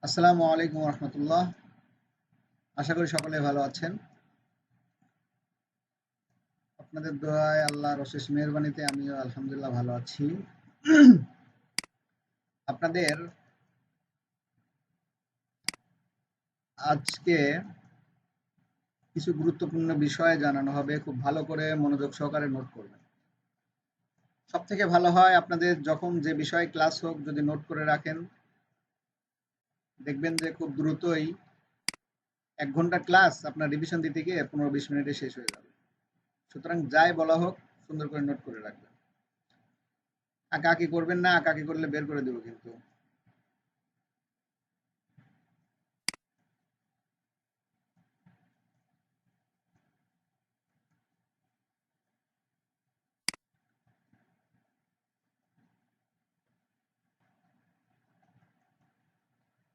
আসসালামু আলাইকুম রহমতুল্লাহ। আশা করি সকলে ভালো আছেন। আপনাদের দোয়ায় আল্লাহর অশেষ মেহেরবানিতে আমিও আলহামদুলিল্লাহ ভালো আছি। আপনাদের আজকে কিছু গুরুত্বপূর্ণ বিষয় জানানো হবে, খুব ভালো করে মনোযোগ সহকারে নোট করবেন। সব থেকে ভালো হয় আপনাদের যখন যে বিষয়ে ক্লাস হোক যদি নোট করে রাখেন, দেখবেন যে খুব দ্রুতই 1 ঘন্টা ক্লাস আপনার রিভিশন দিতে গিয়ে 15-20 মিনিটে শেষ হয়ে যাবে। সুতরাং যাই বলা হোক সুন্দর করে নোট করে রাখবেন। আঁকাআঁকি করবেন না, আঁকাআঁকি করলে বের করে দেবো কিন্তু।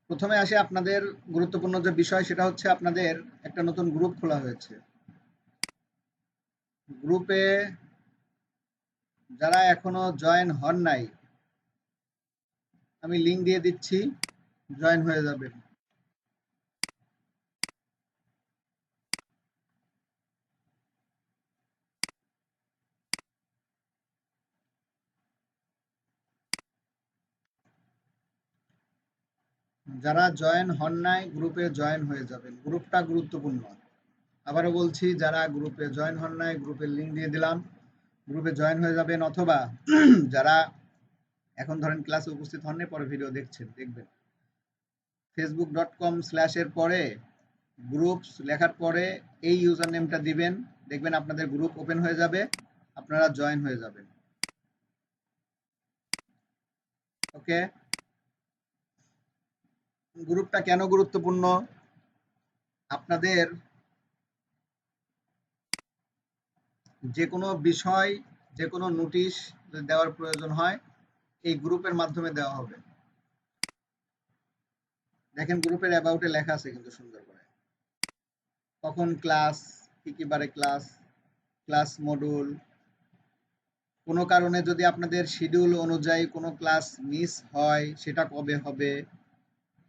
প্রথমে আসি আপনাদের গুরুত্বপূর্ণ যে বিষয়, সেটা হচ্ছে আপনাদের একটা নতুন গ্রুপ খোলা হয়েছে। গ্রুপে যারা এখনো জয়েন হন নাই, আমি লিংক দিয়ে দিচ্ছি, জয়েন হয়ে যাবেন। যারা জয়েন হন নাই গ্রুপে জয়েন হয়ে যাবেন, গ্রুপটা গুরুত্বপূর্ণ। আবারও বলছি, যারা গ্রুপে জয়েন হন নাই গ্রুপের লিংক দিয়ে দিলাম, গ্রুপে জয়েন হয়ে যাবেন। অথবা যারা এখন ধরেন ক্লাসে উপস্থিত হন নাই, পরে ভিডিও দেখবেন, facebook.com/ এর পরে গ্রুপস লেখার পরে এই ইউজার নেমটা দিবেন, দেখবেন আপনাদের গ্রুপ ওপেন হয়ে যাবে, আপনারা জয়েন হয়ে যাবেন। ওকে, গ্রুপটা কেন গুরুত্বপূর্ণ? আপনাদের যে কোনো বিষয়, যে কোনো নোটিশ দেওয়ার প্রয়োজন হয় এই গ্রুপের মাধ্যমে দেওয়া হবে। দেখেন গ্রুপের অ্যাবাউটে লেখা আছে কিন্তু সুন্দর করে, কখন ক্লাস, কি কি বারে ক্লাস, ক্লাস মডুল, কোনো কারণে যদি আপনাদের শিডিউল অনুযায়ী কোনো ক্লাস মিস হয় সেটা কবে হবে,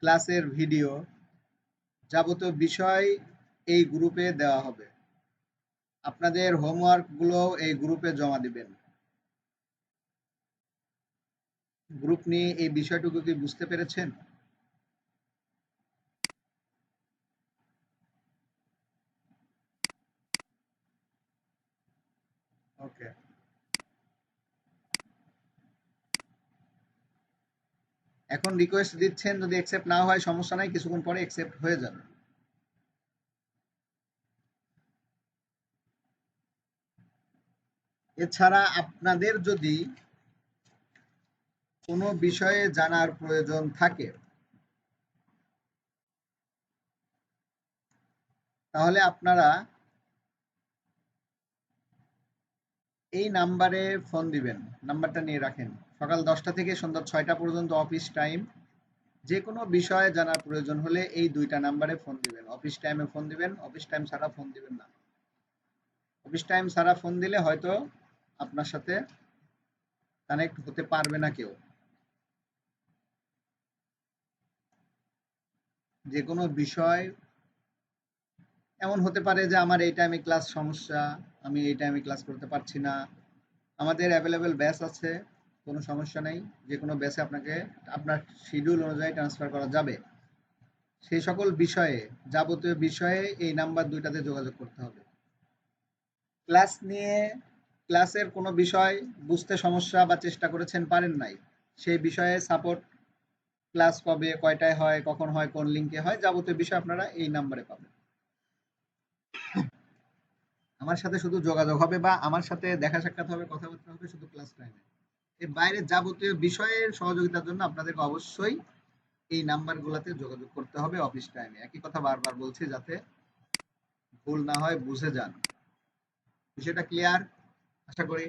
ক্লাসের ভিডিও, যাবতীয় বিষয় এই গ্রুপে দেওয়া হবে। আপনাদের হোমওয়ার্কগুলো এই গ্রুপে জমা দিবেন। গ্রুপ নিয়ে এই বিষয়টুকু কি বুঝতে পেরেছেন? ওকে, এখন রিকোয়েস্ট দিচ্ছেন, যদি অ্যাকসেপ্ট না হয় সমস্যা নাই, কিছুক্ষণ পরে অ্যাকসেপ্ট হয়ে যাবে। এছাড়া আপনাদের যদি কোনো বিষয়ে জানার প্রয়োজন থাকে তাহলে আপনারা এই নাম্বারে ফোন দিবেন। নাম্বারটা নিয়ে রাখেন। সকাল 10টা থেকে সন্ধ্যা 6টা পর্যন্ত অফিস টাইম। যে কোনো বিষয়ে জানার প্রয়োজন হলে এই 2টা নাম্বারে ফোন দিবেন। অফিস টাইমে ফোন দিবেন, অফিস টাইম ছাড়া ফোন দিবেন না। অফিস টাইম ছাড়া ফোন দিলে হয়তো আপনার সাথে কানেক্ট হতে পারবে না কেউ। যে কোনো বিষয়, এমন হতে পারে যে আমার এই টাইমে ক্লাস সমস্যা, আমি এই টাইমে ক্লাস করতে পারছি না। আমাদের অ্যাভেলেবেল ব্যাচ আছে, কোনো সমস্যা নেই। যে কোনো ব্যাচে আপনাকে আপনার শিডিউল অনুযায়ী ট্রান্সফার করা যাবে। সেই সকল বিষয়ে, যাবতীয় বিষয়ে এই নাম্বার 2টাতে যোগাযোগ করতে হবে। ক্লাস নিয়ে, ক্লাসের কোনো বিষয় বুঝতে সমস্যা বা চেষ্টা করেছেন পারেন নাই, সেই বিষয়ে সাপোর্ট, ক্লাস কবে কয়টায় হয়, কখন হয়, কোন লিঙ্কে হয়, যাবতীয় বিষয় আপনারা এই নাম্বারে পাবেন। আমার সাথে শুধু যোগাযোগ হবে বা আমার সাথে দেখা সাক্ষাৎ হবে, কথাবার্তা হবে শুধু ক্লাস টাইমে। এর বাইরে যাবতীয় বিষয়ের সহযোগিতার জন্য আপনাদেরকে অবশ্যই এই নাম্বারগুলোতে যোগাযোগ করতে হবে অফিস টাইমে। একই কথা বারবার বলছি যাতে ভুল না হয়, বুঝে যান। বিষয়টা ক্লিয়ার আশা করি।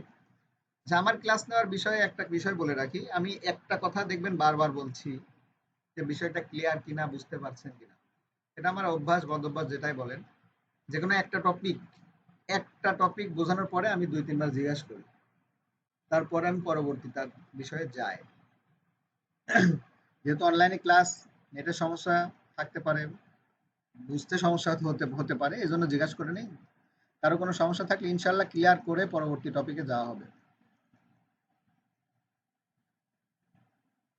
যে আমার ক্লাস নেওয়ার বিষয়ে একটা বিষয় বলে রাখি, আমি একটা কথা দেখবেন বারবার বলছি, যে বিষয়টা ক্লিয়ার কিনা, বুঝতে পারছেন কিনা। এটা আমার অভ্যাস, বদঅভ্যাস যেটাই বলেন। যে কোনো একটা টপিক বোঝানোর পরে আমি 2-3 বার জিজ্ঞাসা করি তারপরে আমি পরবর্তী তার বিষয়ে যাই। যেহেতু অনলাইনে ক্লাস, নেটের সমস্যা থাকতে পারে, বুঝতে সমস্যা হতে হতে পারে, এজন্য জিজ্ঞাসা করে নিই। কারো কোনো সমস্যা থাকলে ইনশাল্লাহ ক্লিয়ার করে পরবর্তী টপিকে যাওয়া হবে।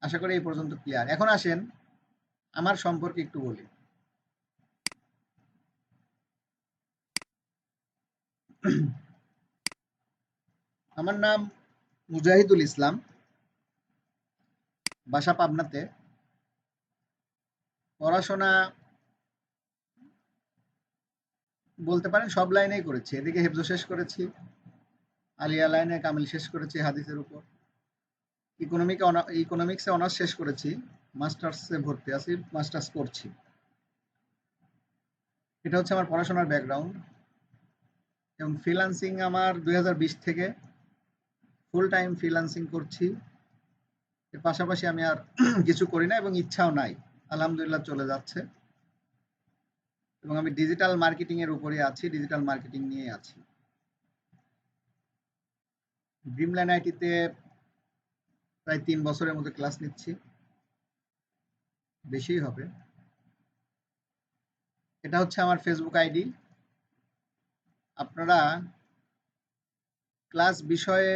আশা করি এই পর্যন্ত ক্লিয়ার। এখন আসেন আমার সম্পর্কে একটু বলি। আমার নাম মুজাহিদুল ইসলাম, বাসা পাবনাতে। পড়াশোনা বলতে পারেন সব লাইনেই করেছি। এদিকে হেফজ শেষ করেছি, আলিয়া লাইনে কামিল শেষ করেছি হাদিসের উপর, ইকোনমিক্সে অনার্স শেষ করেছি, মাস্টার্সে ভর্তি আছি, মাস্টার্স করছি। এটা হচ্ছে আমার পড়াশোনার ব্যাকগ্রাউন্ড। এবং ফ্রিল্যান্সিং আমার 2020 থেকে ফুল টাইম ফ্রিল্যান্সিং করছি। এর পাশাপাশি আমি আর কিছু করি না এবং ইচ্ছাও নাই। আলহামদুলিল্লাহ চলে যাচ্ছে। এবং আমি ডিজিটাল মার্কেটিং এর উপরে আছি, ডিজিটাল মার্কেটিং নিয়ে আছি। ড্রিমল্যান্ড আইটিতে প্রায় 3 বছরের মতো ক্লাস নিচ্ছি, বেশিই হবে। এটা হচ্ছে আমার ফেসবুক আইডি। আপনারা ক্লাস বিষয়ে,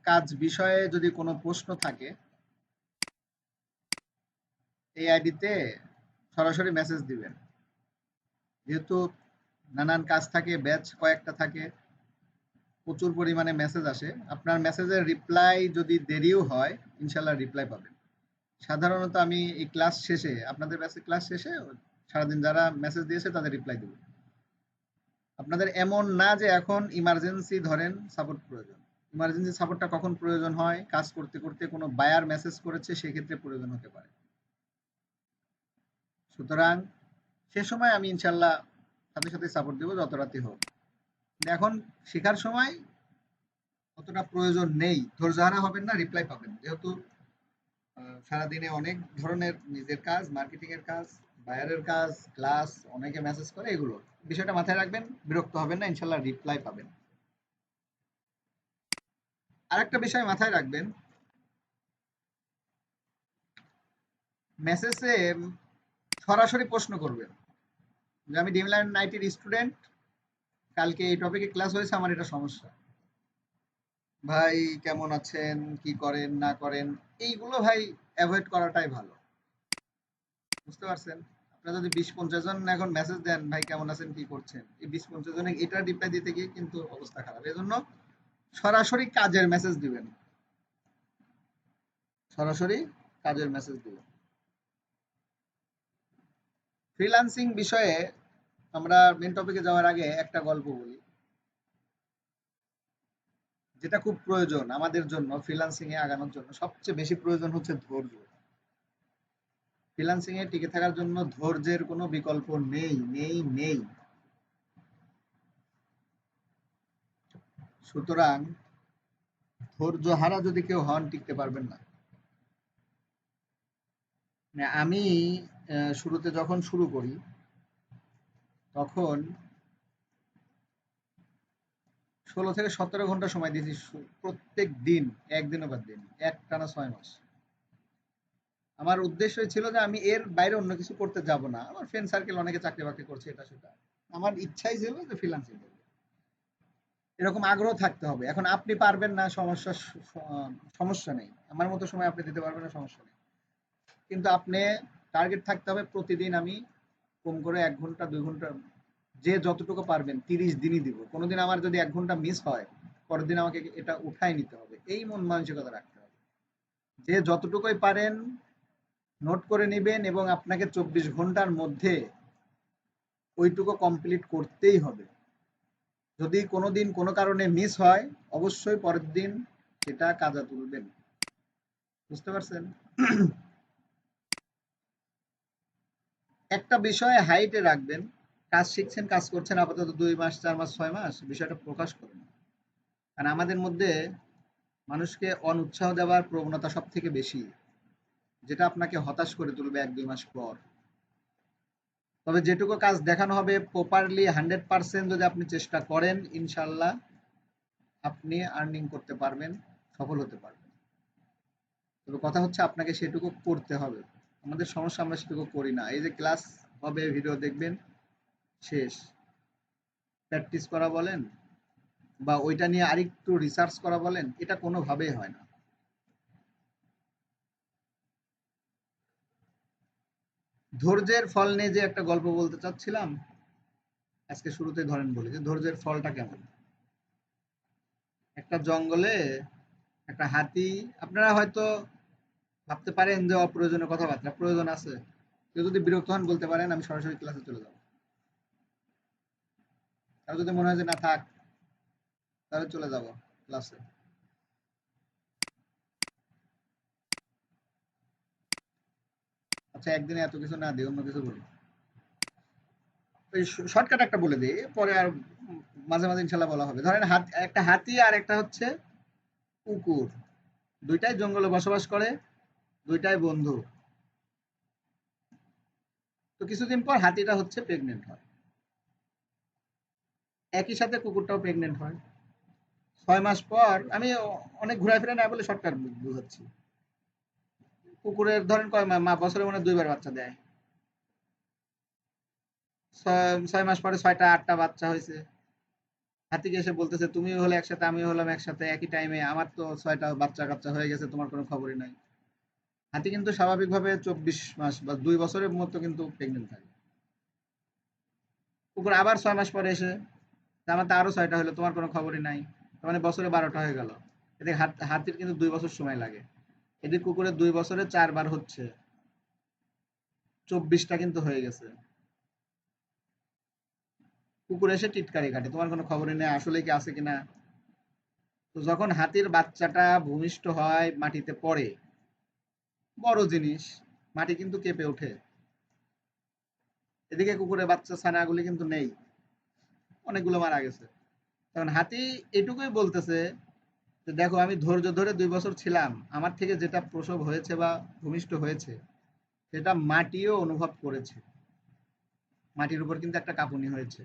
কাজ বিষয়ে যদি কোনো প্রশ্ন থাকে এই আইডিতে সরাসরি মেসেজ দিবেন। যেহেতু নানান কাজ থাকে, ব্যাচ কয়েকটা থাকে, প্রচুর পরিমাণে মেসেজ আসে। আপনার মেসেজের রিপ্লাই যদি দেরিও হয়, ইনশাল্লাহ রিপ্লাই পাবেন। সাধারণত আমি এই ক্লাস শেষে, আপনাদের ব্যাচে ক্লাস শেষে সারাদিন যারা মেসেজ দিয়েছে তাদের রিপ্লাই দেব। আপনাদের এমন না যে এখন ইমার্জেন্সি ধরেন সাপোর্ট প্রয়োজন। ইমার্জেন্সি সাপোর্টটা কখন প্রয়োজন হয়? কাজ করতে করতে কোনো বায়ার মেসেজ করেছে, সেক্ষেত্রে প্রয়োজন হতে পারে। সুতরাং সে সময় আমি ইনশাল্লাহ সাথে সাথে সাপোর্ট দেবো, যত রাতি হোক। কিন্তু এখন শেখার সময় অতটা প্রয়োজন নেই। ধৈর্যহারা হবেন না, রিপ্লাই পাবেন। যেহেতু সারাদিনে অনেক ধরনের নিজের কাজ, মার্কেটিং এর কাজ, বায়ারের কাজ, ক্লাস, অনেকে মেসেজ করে, এগুলো বিষয়টা মাথায় রাখবেন। বিরক্ত হবেন না, ইনশাল্লাহ রিপ্লাই পাবেন। আরেকটা বিষয় মাথায় রাখবেন, মেসেজে সরাসরি প্রশ্ন করবেন যে আমি ড্রিমল্যান্ড আইটির স্টুডেন্ট, কালকে এই টপিকে ক্লাস হয়েছে, আমার এটা সমস্যা। ভাই কেমন আছেন, কি করেন না করেন, এইগুলো ভাই অ্যাভয়েড করাটাই ভালো। বুঝতে পারছেন? আপনারা যদি 20-50 জন এখন মেসেজ দেন ভাই কেমন আছেন কি করছেন, এই 20-50 জনে এটা রিপ্লাই দিতে গিয়ে কিন্তু অবস্থা খারাপ। এজন্য সরাসরি কাজের মেসেজ দিবেন, সরাসরি কাজের মেসেজ দিবেন। ফ্রিল্যান্সিং বিষয়ে আমরা মেন টপিকে যাওয়ার আগে একটা গল্প বলি, যেটা খুব প্রয়োজন আমাদের জন্য। ফ্রিল্যান্সিং এ আগানোর জন্য সবচেয়ে বেশি প্রয়োজন হচ্ছে ধৈর্য। ফ্রিল্যান্সিং এ টিকে থাকার জন্য ধৈর্যের কোনো বিকল্প নেই, নেই, নেই। সুতরাং ধৈর্য হারা যদি কেউ হন, টিকতে পারবেন না। মানে আমি শুরুতে যখন শুরু করি তখন 16 থেকে 17 ঘন্টা সময় দিয়েছি প্রত্যেক দিন, একদিনও বাদ দিন, একটানা 6 মাস। আমার উদ্দেশ্য ছিল যে আমি এর বাইরে অন্য কিছু করতে যাব না। আমার ফ্রেন্ড সার্কেল অনেকে চাকরি বাকরি করছে, এটা সেটা। আমার ইচ্ছাই ছিল যে ফ্রিল্যান্সিং করবো। এরকম আগ্রহ থাকতে হবে। এখন আপনি পারবেন না, সমস্যা নেই। আমার মতো সময় আপনি দিতে পারবেন না, সমস্যা নেই। কিন্তু আপনি টার্গেট থাকতে হবে, প্রতিদিন আমি কম করে 1 ঘন্টা 2 ঘন্টা, যে যতটুকু পারবেন 30 দিনই দিব। কোনোদিন আমার যদি 1 ঘন্টা মিস হয়, পরের দিন আমাকে এটা উঠাই নিতে হবে। এই মন মানসিকতা রাখতে হবে। যে যতটুকুই পারেন নোট করে নিবেন এবং আপনাকে 24 ঘন্টার মধ্যে ওইটুকু কমপ্লিট করতেই হবে। যদি কোনোদিন কোনো কারণে মিস হয়, অবশ্যই পরের দিন সেটা কাজা তুলবেন। বুঝতে পারছেন? একটা বিষয়ে হাইটে রাখবেন। কাজ শিখছেন, কাজ করছেন আপাতত 2 মাস 4 মাস 6 মাস, বিষয়টা প্রকাশ করুন। কারণ আমাদের মধ্যে মানুষকে অনুৎসাহ দেওয়ার প্রবণতা সব থেকে বেশি, যেটা আপনাকে হতাশ করে তুলবে 1-2 মাস পর। তবে যেটুকু কাজ দেখানো হবে প্রপারলি 100% যদি আপনি চেষ্টা করেন, ইনশাল্লাহ আপনি আর্নিং করতে পারবেন। সফল হতে পারবেন। তবে কথা হচ্ছে আপনাকে সেটুকু করতে হবে। আমাদের সমস্যা আমরা সেটুকু করি না। এই যে ক্লাস হবে, ভিডিও দেখবেন, শেষ। প্র্যাকটিস করা বলেন বা ওইটা নিয়ে আরেকটু রিসার্চ করা বলেন, এটা কোনোভাবেই হয় না। ধৈর্যের ফল নিয়ে যে একটা গল্প বলতে চাচ্ছিলাম, আজকে শুরুতে ধরেন বলি যে ধৈর্যের ফলটা কেমন। একটা জঙ্গলে একটা হাতি, আপনারা হয়তো ভাবতে পারেন যে অপ্রয়োজনীয় কথাবার্তা, প্রয়োজন আছে। কেউ যদি বিরক্ত হন বলতে পারেন, আমি সরাসরি ক্লাসে চলে যাব। আর যদি মনে হয় যে না থাক, তাহলে চলে যাব ক্লাসে। আচ্ছা, একদিনে এত কিছু না দিয়ে অন্য কিছু বলি। ওই শর্টকাট একটা বলে দিই, পরে আর মাঝে মাঝে ইনশাল্লাহ বলা হবে। ধরেন একটা হাতি আর একটা হচ্ছে কুকুর, দুইটাই জঙ্গলে বসবাস করে, দুইটাই বন্ধু। তো কিছুদিন পর হাতিটা হচ্ছে প্রেগনেন্ট হয়, একই সাথে কুকুরটাও প্রেগনেন্ট হয়। 6 মাস পর, আমি অনেক ঘোরাফেরা না বলে শর্টকাট বুঝাচ্ছি। কুকুরের ধরেন কয় মা বছরে মনে হয় 2 বার বাচ্চা দেয়। 6 মাস পরে 6টা 8টা বাচ্চা হয়েছে। হাতিকে এসে বলতেছে, তুমিও হলে একসাথে, আমিও হলাম একসাথে, একই টাইমে, আমার তো 6টা বাচ্চা কাচ্চা হয়ে গেছে, তোমার কোনো খবরই নাই। হাতি কিন্তু স্বাভাবিকভাবে 24 মাস বা 2 বছরের মতো কিন্তু প্রেগনেন্ট থাকে। কুকুর আবার 6 মাস পরে এসে, আমার তো আরো 6টা হলো, তোমার কোনো খবরই নাই। তার মানে বছরে 12টা হয়ে গেল। এদিকে হাতির কিন্তু 2 বছর সময় লাগে। এদিকে কুকুরের 2 বছরে 4 বার হচ্ছে, 24টা কিন্তু হয়ে গেছে। কুকুর এসে টিটকারি কাটে, তোমার কোনো খবরই নেই, আসলে কি আছে কিনা। তো যখন হাতির বাচ্চাটা ভূমিষ্ঠ হয়, মাটিতে পড়ে, বড় জিনিস, মাটি কিন্তু কেঁপে ওঠে। এদিকে কুকুরের বাচ্চা ছানাগুলি কিন্তু নেই, অনেকগুলো মারা গেছে। তখন হাতি এটুকুই বলতেছে যে দেখো, আমি ধৈর্য ধরে 2 বছর ছিলাম, আমার থেকে যেটা প্রসব হয়েছে বা ভূমিষ্ঠ হয়েছে, সেটা মাটিও অনুভব করেছে। মাটির উপর কিন্তু একটা কাঁপুনি হয়েছে।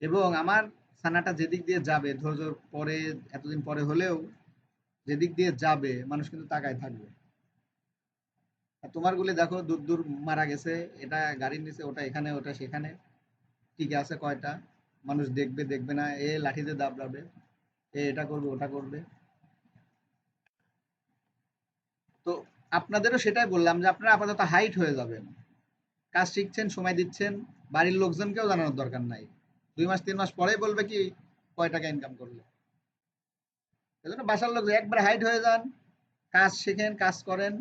এবং আমার ছানাটা যেদিক দিয়ে যাবে, ধৈর্য পরে, এতদিন পরে হলেও যেদিক দিয়ে যাবে, মানুষ কিন্তু তাকায় থাকবে। আর তোমার গুলি দেখো, দূর দূর মারা গেছে, এটা গাড়ির নিচে, ওটা এখানে, ওটা সেখানে, ঠিক আছে কয়টা, মানুষ দেখবে দেখবে না, এ লাঠিতে দাবড়াবে, এ এটা করবে ওটা করবে। তো আপনাদেরও সেটাই বললাম যে আপনারা আপাতত হাইট হয়ে যাবেন, কাজ শিখছেন, সময় দিচ্ছেন, বাড়ির লোকজনকেও জানানোর দরকার নাই। 2 মাস 3 মাস পরেই বলবে কি কয় টাকা ইনকাম করলে। এজন্য বাসার লোক একবার হাইট হয়ে যান, কাজ শিখেন, কাজ করেন,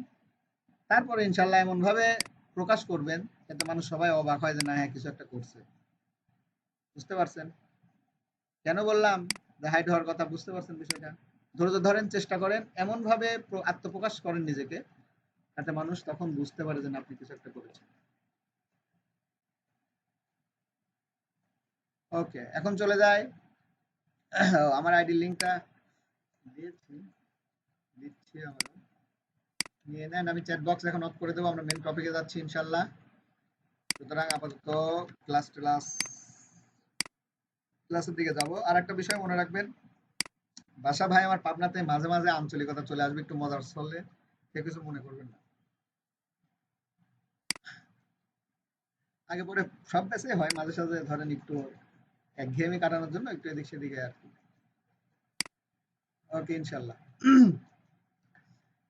তারপরে ইনশাল্লাহ এমন ভাবে প্রকাশ করবেন যাতে মানুষ সবাই অবাক হয় যে না, হ্যাঁ কিছু একটা করছে। বুঝতে পারছেন কেন বললাম যে হাইট হওয়ার কথা? বুঝতে পারছেন বিষয়টা? ধৈর্য ধরেন, চেষ্টা করেন, এমন ভাবে আত্মপ্রকাশ করেন নিজেকে, যাতে মানুষ তখন বুঝতে পারে যে না, আপনি কিছু একটা করেছেন। ওকে, এখন চলে যায়। আমার আইডি লিঙ্কটা দিয়েছি, দিচ্ছি আবারও, নিয়ে নেন। আমি চ্যাট বক্স এখন অফ করে দেবো, আমরা মেন টপিকে যাচ্ছি ইনশাল্লাহ। সুতরাং আপাতত ক্লাসের দিকে যাব। আর একটা বিষয় মনে রাখবেন, বাসা ভাই আমার পাবনাতে, মাঝে মাঝে আঞ্চলিকতা চলে আসবে, একটু মজার চললে কেউ কিছু মনে করবেন না। আগে পরে সব ব্যাচে হয়, মাঝে সাঝে ধরেন একটু একঘেয়েমি কাটানোর জন্য একটু এদিক সেদিকে আর কি। ওকে, ইনশাল্লাহ।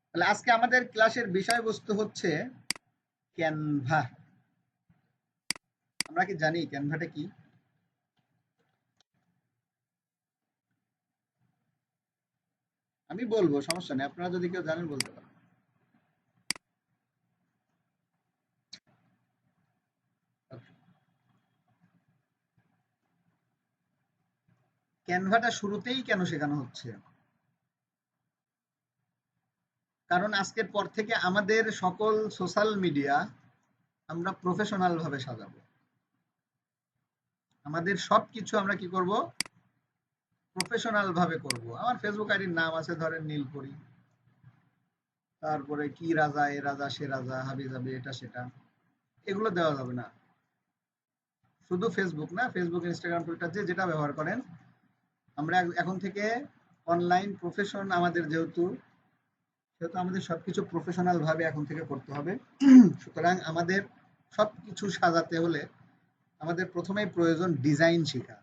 তাহলে আজকে আমাদের ক্লাসের বিষয়বস্তু হচ্ছে ক্যানভা। আমরা কি জানি ক্যানভাটা কি? আমি বলবো, সমস্যা নেই, আপনারা যদি কেউ জানেন বলতে পারেন। ক্যানভাটা শুরুতেই কেন শেখানো হচ্ছে? কারণ আজকের পর থেকে আমাদের সকল সোশ্যাল মিডিয়া আমরা প্রফেশনাল ভাবে সাজাবো। আমাদের সবকিছু আমরা কি করব? প্রফেশনাল ভাবে করব। আমার ফেসবুক আইডির নাম আছে ধরেন নীলপরি, তারপরে কি রাজা, এ রাজা, সে রাজা, হাবি জাবি, এটা সেটা, এগুলো দেওয়া যাবে না। শুধু ফেসবুক না, ফেসবুক, ইনস্টাগ্রাম, টুইটার, যে যেটা ব্যবহার করেন, আমরা এখন থেকে অনলাইন প্রফেশন আমাদের যেহেতু সেহেতু আমাদের সবকিছু প্রফেশনাল ভাবে এখন থেকে করতে হবে। সুতরাং আমাদের সবকিছু সাজাতে হলে আমাদের প্রথমেই প্রয়োজন ডিজাইন শেখা।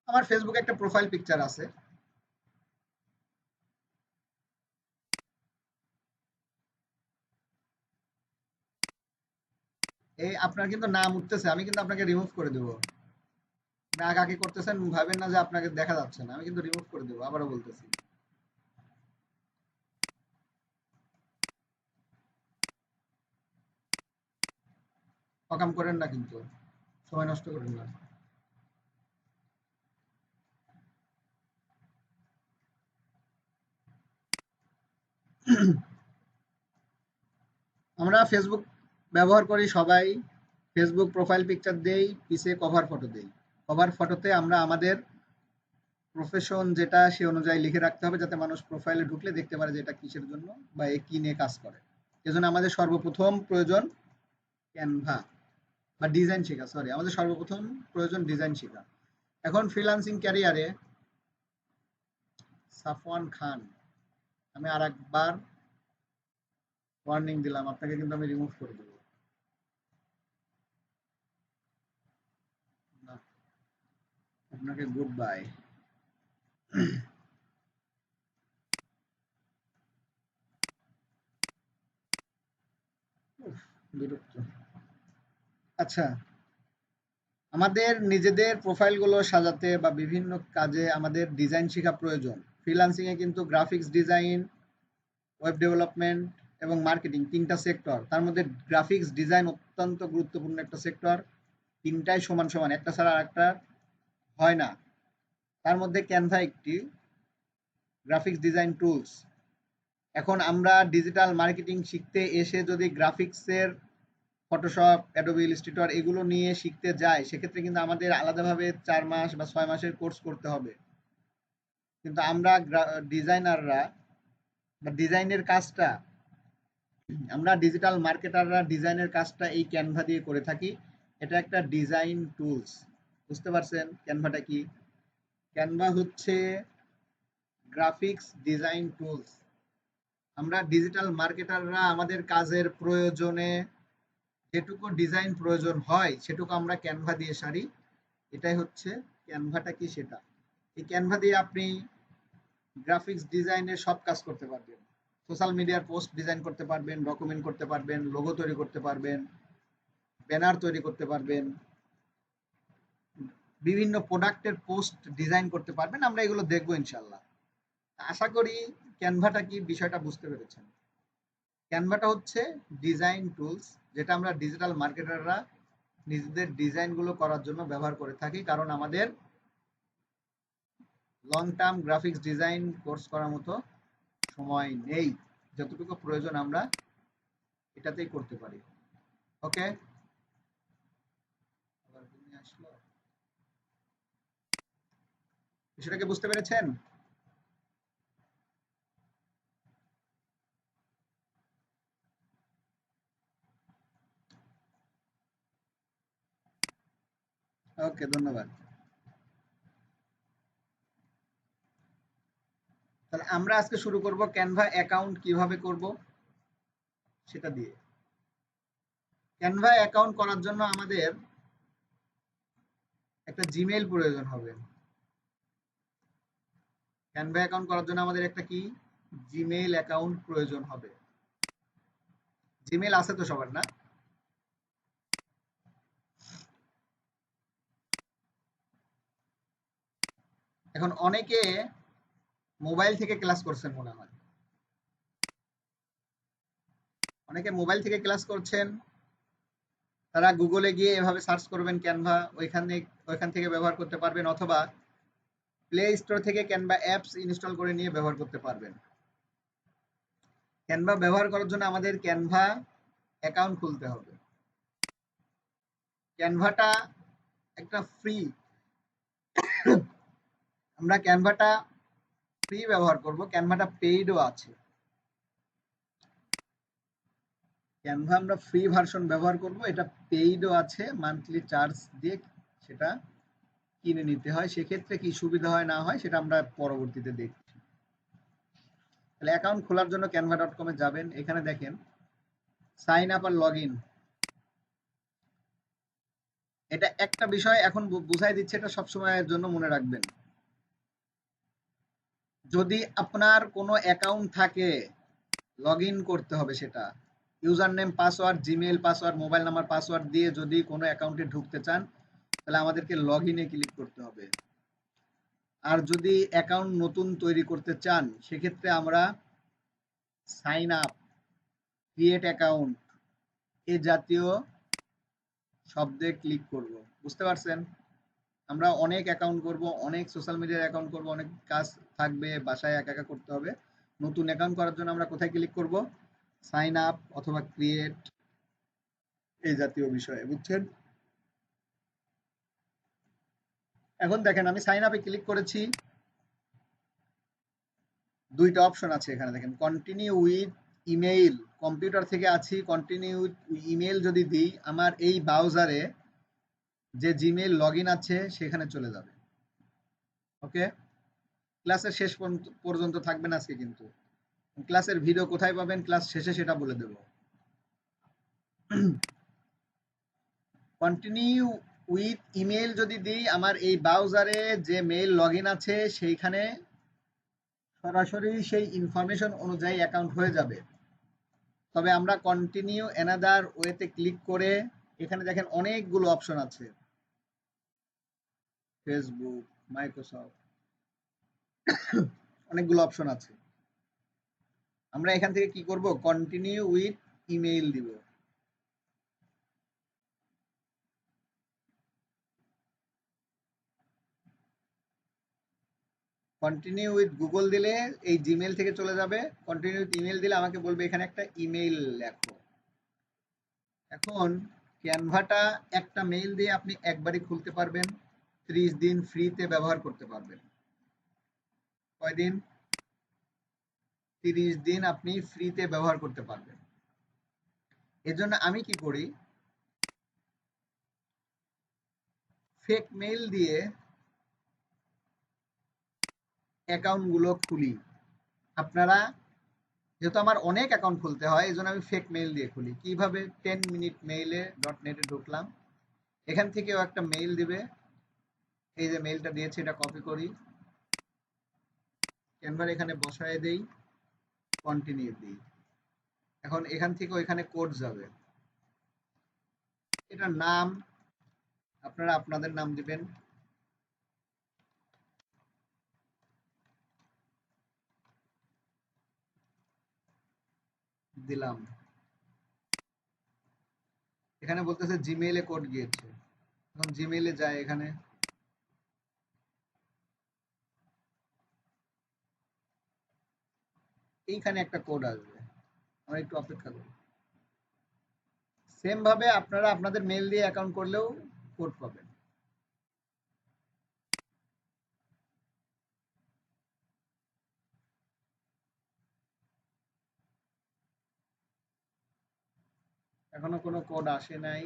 আমার ফেসবুকে একটা প্রোফাইল পিকচার আছে। এই আপনার কিন্তু নাম উঠতেছে, আমি কিন্তু আপনাকে রিমুভ করে দেবো। আপনি আগে করতেছেন, ভাবেন না যে আপনাকে দেখা যাচ্ছে না, আমি কিন্তু রিমুভ করে দেবো, আবারও বলতেছি। অকাম করেন না কিন্তু, সময় নষ্ট করেন না। আমরা ফেসবুক ব্যবহার করি সবাই। ফেসবুক প্রোফাইল পিকচার দেই, পিছে কভার ফটো দেই। কভার ফটোতে আমরা আমাদের প্রফেশন যেটা সে অনুযায়ী লিখে রাখতে হবে, যাতে মানুষ প্রোফাইলে ঢুকলে দেখতে পারে যে এটা কিসের জন্য বা এ কি নিয়ে কাজ করে। এজন্য আমাদের সর্বপ্রথম প্রয়োজন ক্যানভা বা ডিজাইন শেখা। সরি, আমাদের সর্বপ্রথম প্রয়োজন ডিজাইন শেখা। এখন ফ্রিল্যান্সিং ক্যারিয়ারে সাফওয়ান খান, আমি আর একবার ওয়ার্নিং দিলাম, আপনাকে কিন্তু আমি রিমুভ করে দেবো। না, আপনাকে গুড বাই। বিরক্ত। আচ্ছা, আমাদের নিজেদের প্রোফাইলগুলো সাজাতে বা বিভিন্ন কাজে আমাদের ডিজাইন শেখা প্রয়োজন। ফ্রিল্যান্সিং এ কিন্তু গ্রাফিক্স ডিজাইন, ওয়েব ডেভেলপমেন্ট এবং মার্কেটিং তিনটা সেক্টর। তার মধ্যে গ্রাফিক্স ডিজাইন অত্যন্ত গুরুত্বপূর্ণ একটা সেক্টর। তিনটাই সমান সমান, একটা ছাড়া আরেকটা হয় না। তার মধ্যে ক্যানভা একটি গ্রাফিক্স ডিজাইন টুলস। এখন আমরা ডিজিটাল মার্কেটিং শিখতে এসে যদি গ্রাফিক্সের ফটোশপ, অ্যাডোবি ইলাস্ট্রেটর এগুলো নিয়ে শিখতে যাই, সেক্ষেত্রে কিন্তু আমাদের আলাদাভাবে 4 মাস বা 6 মাসের কোর্স করতে হবে। কিন্তু আমরা ডিজাইনাররা বা ডিজাইনের কাজটা, আমরা ডিজিটাল মার্কেটাররা ডিজাইনের কাজটা এই ক্যানভা দিয়ে করে থাকি। এটা একটা ডিজাইন টুলস। বুঝতে পারছেন ক্যানভাটা কি? ক্যানভা হচ্ছে গ্রাফিক্স ডিজাইন টুলস। আমরা ডিজিটাল মার্কেটাররা আমাদের কাজের প্রয়োজনে যেটুকু ডিজাইন প্রয়োজন হয় সেটুকু আমরা ক্যানভা দিয়ে সারি। এটাই হচ্ছে ক্যানভাটা কি সেটা। এই ক্যানভা দিয়ে আপনি গ্রাফিক্স ডিজাইনের সব কাজ করতে পারবেন। সোশ্যাল মিডিয়ার পোস্ট ডিজাইন করতে পারবেন, ডকুমেন্ট করতে পারবেন, লোগো তৈরি করতে পারবেন, ব্যানার তৈরি করতে পারবেন, বিভিন্ন প্রোডাক্টের পোস্ট ডিজাইন করতে পারবেন। আমরা এগুলো দেখবো ইনশাল্লাহ। আশা করি ক্যানভাটা কি বিষয়টা বুঝতে পেরেছেন। ক্যানভাটা হচ্ছে ডিজাইন টুলস, যেটা আমরা ডিজিটাল মার্কেটাররা নিজেদের ডিজাইনগুলো করার জন্য ব্যবহার করে থাকি, কারণ আমাদের long term graphics design course করার মতো সময় নেই। যতটুকু প্রয়োজন আমরা এটাতেই করতে পারি। ওকে, বিষয়টাকে বুঝতে পেরেছেন? ওকে, ধন্যবাদ। তাহলে আমরা আজকে শুরু করব ক্যানভা অ্যাকাউন্ট কিভাবে করব সেটা দিয়ে। ক্যানভা অ্যাকাউন্ট করার জন্য আমাদের একটা জিমেইল প্রয়োজন হবে। ক্যানভা অ্যাকাউন্ট করার জন্য আমাদের একটা কি জিমেইল অ্যাকাউন্ট প্রয়োজন হবে। জিমেইল আছে তো সবার, না? এখন অনেকে মোবাইল থেকে ক্লাস করছেন মনে হয়। অনেকে মোবাইল থেকে ক্লাস করছেন। তারা গুগলে গিয়ে এভাবে সার্চ করবেন ক্যানভা, ওইখান থেকে ব্যবহার করতে পারবেন, অথবা প্লে স্টোর থেকে ক্যানভা অ্যাপস ইনস্টল করে নিয়ে ব্যবহার করতে পারবেন। ক্যানভা ব্যবহার করার জন্য আমাদের ক্যানভা অ্যাকাউন্ট খুলতে হবে। ক্যানভাটা একটা ফ্রি, আমরা ক্যানভাটা ফ্রি ব্যবহার করব। ক্যানভাটা পেইডও আছে। ক্যানভা আমরা ফ্রি ভার্সন ব্যবহার করব, এটা পেইডও আছে, মান্থলি চার্জ দিয়ে সেটা কিনে নিতে হয়, সেক্ষেত্রে কি সুবিধা হয় না হয় সেটা আমরা পরবর্তীতে দেখছি। তাহলে অ্যাকাউন্ট খোলার জন্য canva.com এ যাবেন, এখানে দেখেন সাইন আপ আর লগ ইন। এটা একটা বিষয় এখন বুঝাই দিচ্ছে, এটা সবসময়ের জন্য মনে রাখবেন। যদি আপনার কোনো অ্যাকাউন্ট থাকে, লগ ইন করতে হবে সেটা। User name, password, Gmail password, mobile number password দিয়ে যদি কোনো অ্যাকাউন্টে ঢুকতে চান, তাহলে আমাদেরকে লগ ইনে ক্লিক করতে হবে। আর যদি অ্যাকাউন্ট নতুন তৈরি করতে চান, সেক্ষেত্রে আমরা সাইন আপ, ক্রিয়েট অ্যাকাউন্ট এ জাতীয় শব্দে ক্লিক করব। বুঝতে পারছেন? আমরা অনেক অ্যাকাউন্ট করব, অনেক সোশ্যাল মিডিয়ার অ্যাকাউন্ট করব, অনেক কাজ থাকবে, বাসায় একা একা করতে হবে। নতুন অ্যাকাউন্ট করার জন্য আমরা কোথায় ক্লিক করব? সাইন আপ অথবা ক্রিয়েট এই জাতীয় বিষয়ে, বুঝছেন? এখন দেখেন আমি সাইন আপে ক্লিক করেছি, দুইটা অপশন আছে এখানে দেখেন, কন্টিনিউ উইথ ইমেইল। কম্পিউটার থেকে আছি, কন্টিনিউ উইথ ইমেইল যদি দিই, আমার এই ব্রাউজারে যে জিমেইল লগ ইন আছে সেখানে চলে যাবে। ওকে, ক্লাসের শেষ পর্যন্ত থাকবেন আজকে, কিন্তু ক্লাসের ভিডিও কোথায় পাবেন ক্লাস শেষে সেটা বলে দেব। কন্টিনিউ উইথ ইমেইল যদি দিই, আমার এই ব্রাউজারে যে মেইল লগ ইন আছে সেইখানে সরাসরি সেই ইনফরমেশন অনুযায়ী অ্যাকাউন্ট হয়ে যাবে। তবে আমরা কন্টিনিউ অ্যানাদার ওয়েতে ক্লিক করে এখানে দেখেন অনেকগুলো অপশন আছে, ফেসবুক, মাইক্রোসফট, অনেকগুলো অপশন আছে। আমরা এখান থেকে কি করব? কন্টিনিউ উইথ ইমেইল দিব। কন্টিনিউ উইথ গুগল দিলে এই জিমেইল থেকে চলে যাবে, কন্টিনিউ উইথ ইমেইল দিলে আমাকে বলবে এখানে একটা ইমেইল লেখো। এখন ক্যানভাটা একটা মেইল দিয়ে আপনি একবারই খুলতে পারবেন, 30 দিন ফ্রিতে ব্যবহার করতে পারবেন। কয়দিন? 30 দিন আপনি ফ্রিতে ব্যবহার করতে পারবেন। এজন্য আমি কি করি, ফেক মেইল দিয়ে অ্যাকাউন্টগুলো খুলি। আপনারা, যেহেতু আমার অনেক অ্যাকাউন্ট খুলতে হয়, এই জন্য আমি ফেক মেইল দিয়ে খুলি। কিভাবে? 10 মিনিট মেইলে .net এ ঢুকলাম, এখান থেকেও একটা মেইল দিবে, এই যে মেইলটা দিয়েছে এটা কপি করি, ক্যানভার এখানে বসায় দেই, কন্টিনিউ দিই। এখন এখান থেকে ওইখানে কোড যাবে, এটার নাম আপনারা আপনাদের নাম দিবেন, দিলাম। এখানে বলতেছে জিমেইলে কোড গিয়েছে, এখন জিমেইলে যায়, এখানে এইখানে একটা কোড আসবে, আমরা একটু অপেক্ষা করি। সেম ভাবে আপনারা আপনাদের মেইল দিয়ে অ্যাকাউন্ট করলেও কোড পাবেন। এখনো কোনো কোড আসে নাই।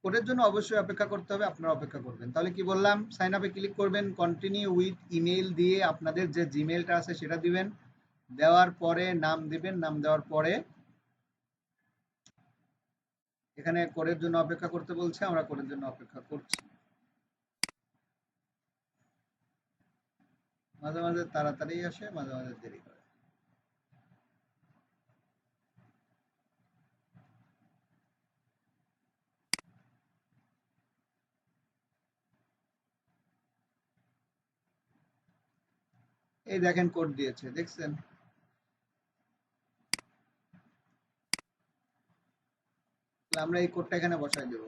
কোডের জন্য অবশ্যই অপেক্ষা করতে হবে, আপনারা অপেক্ষা করবেন। তাহলে কি বললাম, সাইন আপে ক্লিক করবেন, কন্টিনিউ উইথ ইমেইল দিয়ে আপনাদের যে জিমেইলটা আছে সেটা দিবেন, দেওয়ার পরে নাম দিবেন, নাম দেওয়ার পরে এখানে কোডের জন্য অপেক্ষা করতে বলছে, আমরা কোডের জন্য অপেক্ষা করছি। মাঝে মাঝে তাড়াতাড়ি আসে, মাঝে মাঝে দেরি করে। এই দেখেন কোড দিয়েছে, দেখছেন? তাহলে আমরা এই কোডটা এখানে বসাই দেব।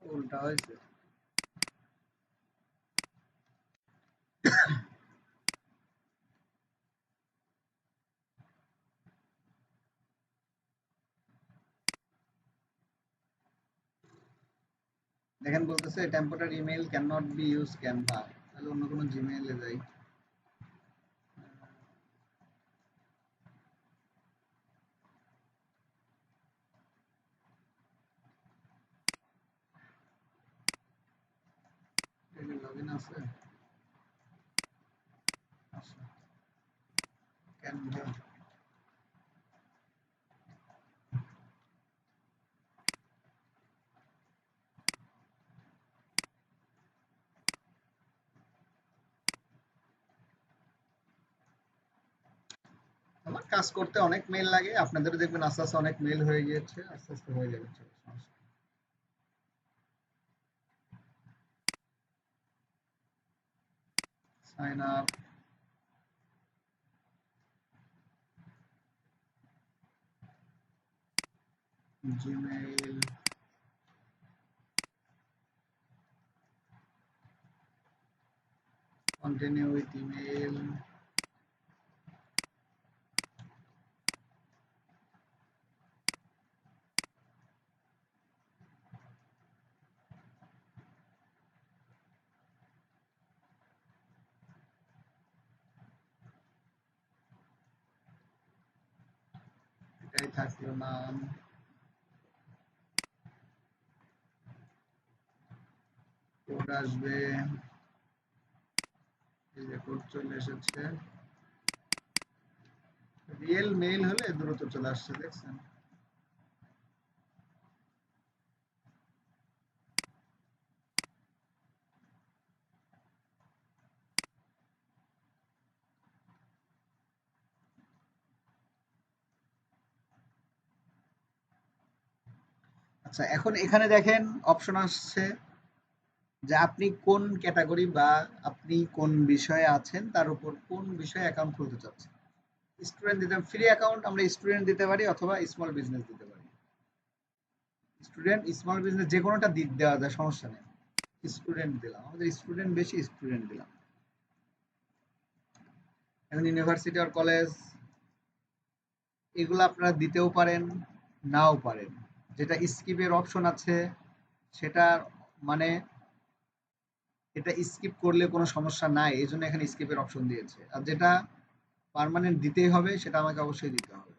উল্টা হয়েছে। দেখেন বলতেছে temporary email can not be use Canva, তাহলে অন্য কোনো জিমেইলে যাই। লগইন আছে, আচ্ছা ক্যানভা। আমার কাজ করতে অনেক মেল লাগে, আপনাদেরও দেখবেন আস্তে আস্তে অনেক মেল হয়ে গিয়েছে, আস্তে আস্তে হয়ে যাবে। Sign up, Gmail, continue with email, এটাই থাকলো নাম। কোড আসবে, এই যে কোড চলে এসেছে। রিয়েল মেইল হলে দ্রুত চলে আসছে, দেখছেন? আচ্ছা, এখন এখানে দেখেন অপশন আসছে যে আপনি কোন ক্যাটাগরি বা আপনি কোন বিষয়ে আছেন তার উপর কোন বিষয়ে অ্যাকাউন্ট খুলতে চাচ্ছেন। স্টুডেন্ট দিতে ফ্রি অ্যাকাউন্ট আমরা স্টুডেন্ট দিতে পারি অথবা স্মল বিজনেস দিতে পারি। স্টুডেন্ট স্মল বিজনেস যে কোনোটা দেওয়া যায়, সমস্যা নেই। স্টুডেন্ট দিলাম, আমাদের স্টুডেন্ট বেশি, স্টুডেন্ট দিলাম। এখন ইউনিভার্সিটি আর কলেজ এগুলো আপনারা দিতেও পারেন, নাও পারেন। যেটা স্কিপের অপশন আছে সেটা মানে এটা স্কিপ করলে কোনো সমস্যা নাই, এই জন্য এখানে স্কিপের অপশন দিয়েছে। আর যেটা পার্মানেন্ট দিতেই হবে সেটা আমাকে অবশ্যই দিতে হবে।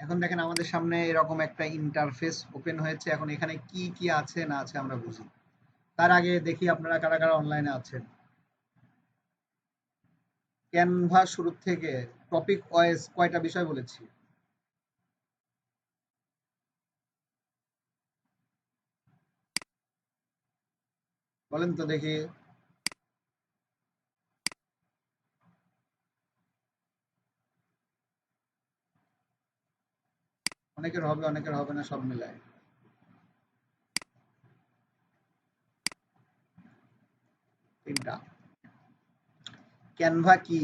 এখন দেখেন আমাদের সামনে এরকম একটা ইন্টারফেস ওপেন হয়েছে। এখন এখানে কি কি আছে না আছে আমরা বুঝি। তার আগে দেখি আপনারা কারা কারা অনলাইনে আছেন। ক্যানভা শুরু থেকে টপিক ওয়াইজ কয়টা বিষয় বলেছি? বলেন তো দেখি। অনেকের হবে অনেকের হবে না, সব মিলায়। তিনটা। ক্যানভা কি,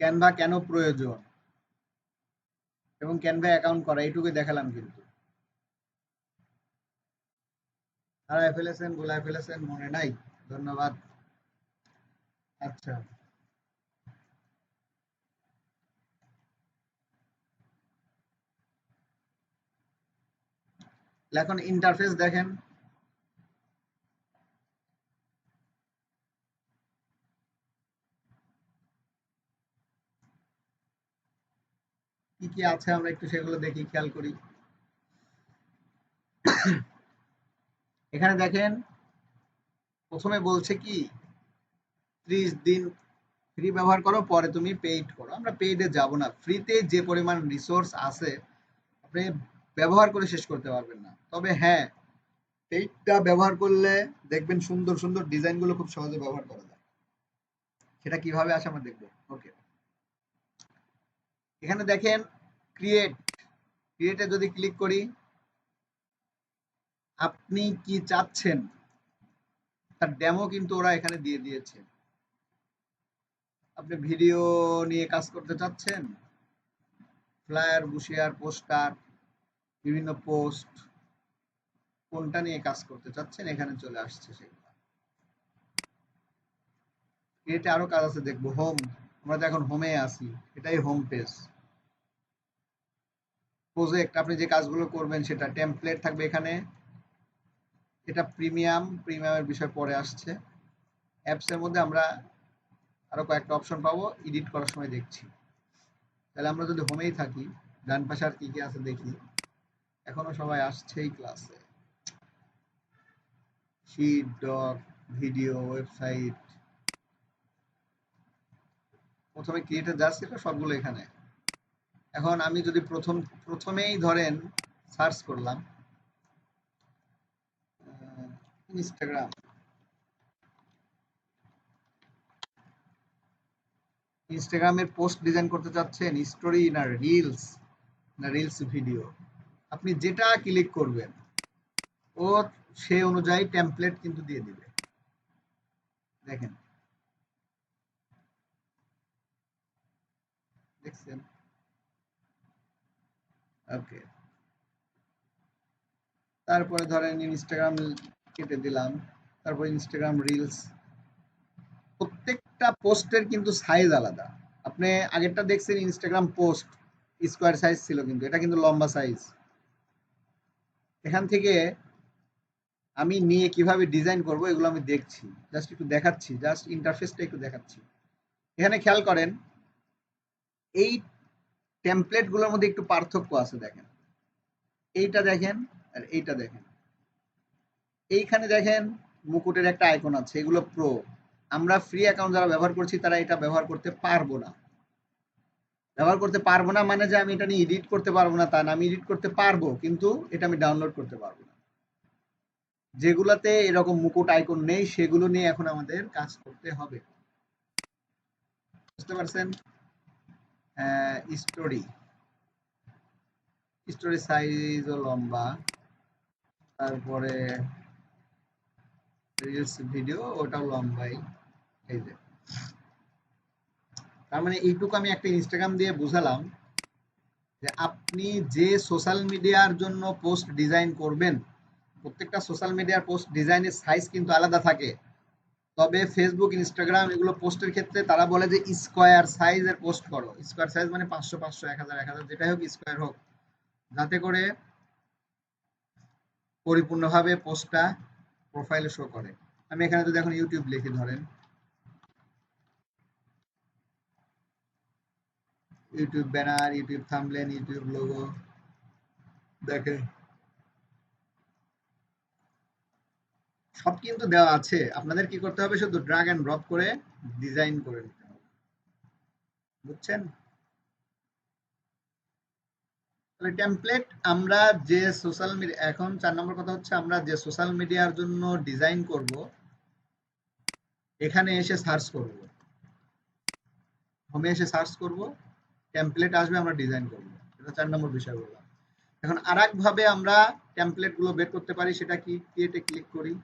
ক্যানভা কেন প্রয়োজন, এবং ক্যানভা অ্যাকাউন্ট করা, এইটুকুই দেখালাম কিন্তু। হারায় ফেলেছেন, গোলায় ফেলেছেন, মনে নাই। ধন্যবাদ। আচ্ছা, এখন ইন্টারফেস দেখেন। কি কি আছে আমরা একটু সেগুলো দেখি, খেয়াল করি। এখানে দেখেন প্রথমে বলছে কি 30 দিন ফ্রি ব্যবহার করো, পরে তুমি পেইড করো। আমরা পেইডে যাব না, ফ্রিতে যে পরিমাণ রিসোর্স আছে আপনি ব্যবহার করে শেষ করতে পারবেন না। তবে হ্যাঁ, পেইডটা ব্যবহার করলে দেখবেন সুন্দর সুন্দর ডিজাইনগুলো খুব সহজে ব্যবহার করা যায়। সেটা কিভাবে আসে আমরা দেখবো। ওকে, এখানে দেখেন ক্রিয়েট, ক্রিয়েটে যদি ক্লিক করি, আপনি কি চাচ্ছেন তার ডেমো কিন্তু ওরা এখানে দিয়ে দিয়েছে। আপনি ভিডিও নিয়ে কাজ করতে চাচ্ছেন, ফ্লায়ার, বুশিয়ার, পোস্টার, বিভিন্ন পোস্ট, কোনটা নিয়ে কাজ করতে চাচ্ছেন এখানে চলে আসছে সেগুলো। ক্রিয়েটে আরো কাজ আছে দেখবো। হোম, আমরা তো এখন হোমে আছি, এটাই হোম পেজ। প্রজেক্ট, আপনি যে কাজগুলো করবেন সেটা টেমপ্লেট থাকবে এখানে। এটা প্রিমিয়ামের বিষয় পরে আসছে। অ্যাপস এর মধ্যে আমরা আরো কয়েকটা অপশন পাবো, এডিট করার সময় দেখছি। তাহলে আমরা যদি হোমেই থাকি, ডান পাশে আর কি কি আছে দেখি। এখনো সবাই আসছেই ক্লাসে। শিট, ডক, ভিডিও, ওয়েবসাইট, প্রথমে ক্রিয়েটে যা ছিল সবগুলো এখানে। এখন আমি যদি প্রথমেই ধরেন সার্চ করলাম ইনস্টাগ্রাম, ইনস্টাগ্রামের পোস্ট ডিজাইন করতে চাচ্ছেন, স্টোরি না রিলস, না রিলস ভিডিও, আপনি যেটা ক্লিক করবেন ও সে অনুযায়ী টেমপ্লেট কিন্তু দিয়ে দিবে। দেখেন, দেখছেন? ওকে, তারপরে ধরেন ইনস্টাগ্রাম কেটে দিলাম, তারপর ইনস্টাগ্রাম রিলস। প্রত্যেকটা পোস্টের কিন্তু সাইজ আলাদা। আপনি আগেরটা দেখছেন ইনস্টাগ্রাম পোস্ট স্কোয়ার সাইজ ছিল, কিন্তু এটা কিন্তু লম্বা সাইজ। এখান থেকে আমি নিয়ে কিভাবে ডিজাইন করব এগুলো আমি দেখছি, জাস্ট একটু দেখাচ্ছি, জাস্ট ইন্টারফেসটা একটু দেখাচ্ছি। এখানে খেয়াল করেন, এই টেমপ্লেট গুলোর মধ্যে একটু পার্থক্য আছে। দেখেন, এইটা দেখেন আর এইটা দেখেন। এইখানে দেখেন মুকুটের একটা আইকন আছে, এগুলো প্রো। আমরা ফ্রি অ্যাকাউন্ট যারা ব্যবহার করছি তারা এটা ব্যবহার করতে পারবো না। ব্যবহার করতে পারবো না মানে যে আমি এটা নিয়ে এডিট করতে পারবো না তা না, আমি এডিট করতে পারবো, কিন্তু এটা আমি ডাউনলোড করতে পারবো না। যেগুলাতে এরকম মুকুট আইকন নেই সেগুলো নিয়ে এখন আমাদের কাজ করতে হবে। বুঝতে পারছেন? স্টোরি, স্টোরি সাইজও লম্বা, তারপরে রিলস ভিডিও ওটাও লম্বাই। এই যে, তার মানে এইটুকু আমি একটা ইনস্টাগ্রাম দিয়ে বুঝালাম যে আপনি যে সোশ্যাল মিডিয়ার জন্য পোস্ট ডিজাইন করবেন, প্রত্যেকটা সোশ্যাল মিডিয়ার পোস্ট ডিজাইনের সাইজ কিন্তু আলাদা থাকে। তবে ফেসবুক, ইনস্টাগ্রাম এগুলো পোস্টের ক্ষেত্রে তারা বলে যে স্কোয়ার সাইজের পোস্ট করো। স্কোয়ার সাইজ মানে 500 500, 1000 1000, যেটাই হোক স্কোয়ার হোক, যাতে করে পরিপূর্ণভাবে পোস্টটা প্রোফাইলে শো করে। আমি এখানে যদি এখন ইউটিউব লিখি, ধরেন YouTube banner, YouTube thumbnail, YouTube logo, দেখেন সব কিন্তু দেওয়া আছে। আপনাদের কি করতে হবে, শুধু ড্রাগ এন্ড ড্রপ করে ডিজাইন করে নিতে হবে। বুঝছেন? তাহলে টেমপ্লেট, আমরা যে সোশ্যাল মিডিয়া, এখন 4 নম্বর কথা হচ্ছে আমরা যে সোশ্যাল মিডিয়ার জন্য ডিজাইন করব, এখানে এসে সার্চ করব, হোমে এসে সার্চ করব, টেমপ্লেট আসবে, আমরা ডিজাইন করব। এটা 4 নম্বর বিষয় বললাম। এখন আরেক ভাবে আমরা টেমপ্লেট গুলো বের করতে পারি, সেটা কি, ক্রিয়েটে ক্লিক করি।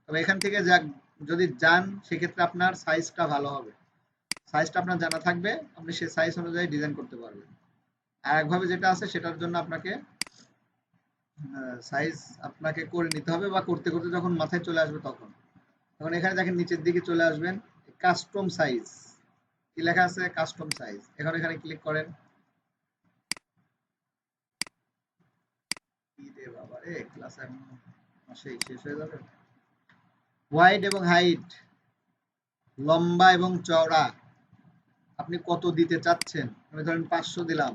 তবে এখান থেকে যদি যান সেক্ষেত্রে আপনার সাইজটা ভালো হবে, সাইজটা আপনার জানা থাকবে, আপনি সেই সাইজ অনুযায়ী ডিজাইন করতে পারবেন। আর একভাবে যেটা আছে সেটার জন্য আপনাকে সাইজ আপনাকে করে নিতে হবে, বা করতে করতে যখন মাথায় চলে আসবে তখন। তখন এখানে দেখেন নিচের দিকে চলে আসবেন, কাস্টম সাইজ, কি লেখা আছে, কাস্টম সাইজ। এখন এখানে ক্লিক করেন। কি রে বাবা রে, ক্লাস এখন মাসেই শেষ হয়ে যাবে। ওয়াইড এবং হাইট, লম্বা এবং চওড়া আপনি কত দিতে চাচ্ছেন। আমি ধরেন 500 দিলাম,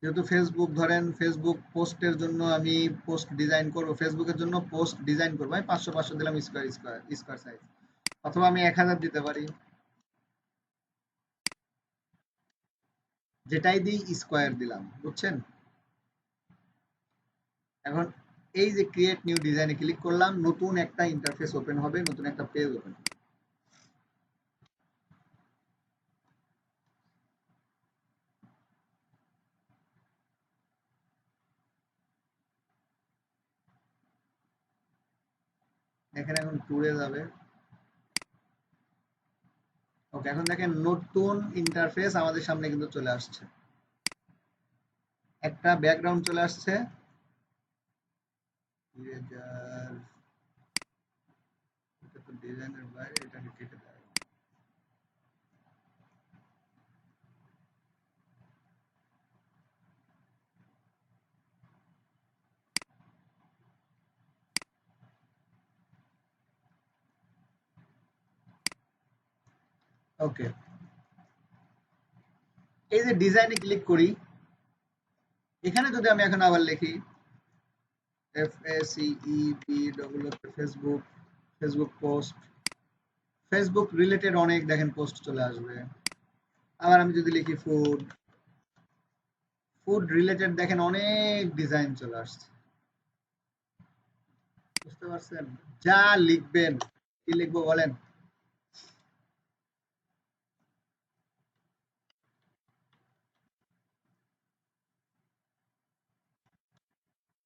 যেহেতু ফেসবুক, ধরেন ফেসবুক পোস্টের জন্য আমি পোস্ট ডিজাইন করবো, ফেসবুকের জন্য পোস্ট ডিজাইন করবো, আমি 500 500 দিলাম, স্কোয়ার স্কোয়ার স্কোয়ার সাইজ। অথবা আমি 1000 দিতে পারি, যেটাই দিই স্কোয়ার দিলাম। বুঝছেন? এখন এই যে ক্রিয়েট নিউ ডিজাইনে ক্লিক করলাম, নতুন একটা ইন্টারফেস ওপেন হবে, নতুন একটা পেজ ওপেন হবে। এখানে এখন ট্যুরে যাবে। ওকে, এখন দেখেন নতুন ইন্টারফেস আমাদের সামনে কিন্তু চলে আসছে, একটা ব্যাকগ্রাউন্ড চলে আসছে। ডিজাইনের বাইরে এটাকে কেটে দেয়। ওকে, এই যে ডিজাইনে ক্লিক করি, এখানে যদি আমি এখন আবার লিখি Facebook, Facebook post, Facebook related অনেক দেখেন পোস্ট চলে আসবে। আবার আমি যদি লিখি ফুড, ফুড রিলেটেড দেখেন অনেক ডিজাইন চলে আসছে। বুঝতে পারছেন? যা লিখবেন, কি লিখবো বলেন?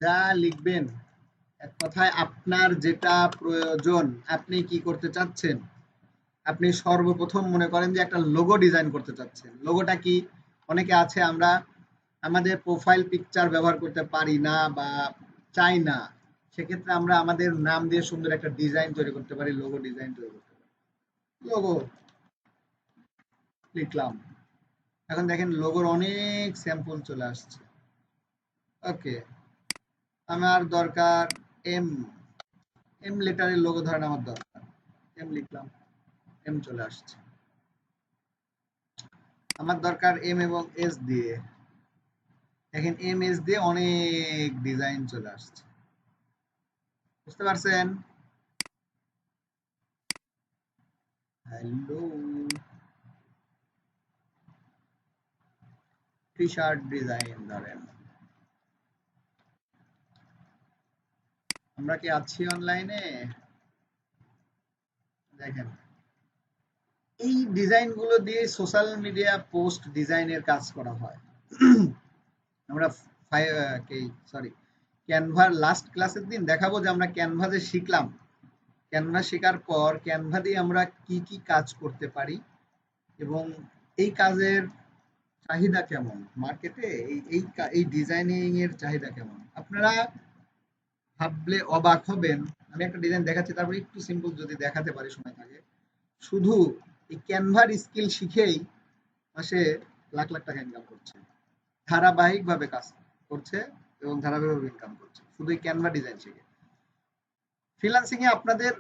যা লিখবেন, এক কথায় আপনার যেটা প্রয়োজন, আপনি কি করতে চাচ্ছেন। আপনি সর্বপ্রথম মনে করেন যে একটা লোগো ডিজাইন করতে চাচ্ছেন। লোগোটা কি? অনেকে আছে আমরা আমাদের প্রোফাইল পিকচার ব্যবহার করতে পারি না বা চাই না, সেক্ষেত্রে আমরা আমাদের নাম দিয়ে সুন্দর একটা ডিজাইন তৈরি করতে পারি, লোগো ডিজাইন তৈরি করতে পারি। লোগো লিখলাম, এখন দেখেন লোগোর অনেক স্যাম্পল চলে আসছে। ওকে, আমার দরকার এম, এম লেটারের লোগো ধরেন আমার দরকার, এম লিখলাম, এম চলে আসছে। আমার দরকার এম এবং এস দিয়ে, দেখেন এম এস দিয়ে অনেক ডিজাইন চলে আসছে। বুঝতে পারছেন? হ্যালো, টি শার্ট ডিজাইন ধরেন, আমরা কি আছি অনলাইনে? দেখেন এই ডিজাইন গুলো দিয়ে সোশ্যাল মিডিয়া পোস্ট ডিজাইনের কাজ করা হয়। আমরা সরি ক্যানভার লাস্ট ক্লাসের দিন দেখাবো যে আমরা ক্যানভাসে শিখলাম, ক্যানভা শেখার পর ক্যানভা দিয়ে আমরা কি কি কাজ করতে পারি এবং এই কাজের চাহিদা কেমন মার্কেটে, এই ডিজাইনিং এর চাহিদা কেমন, আপনারা ভাবলে অবাক হবেন। আমি একটা ডিজাইন দেখাচ্ছি, তারপর একটু সিম্পল যদি দেখাতে পারি সময় থাকে। শুধু এই ক্যানভার স্কিল শিখেই মাসে লাখ লাখ টাকা ইনকাম করছে, ধারাবাহিকভাবে কাজ করছে এবং ধারাবাহিকভাবে ইনকাম করছে শুধু এই ক্যানভা ডিজাইন শিখে। ফ্রিল্যান্সিং এ আপনাদের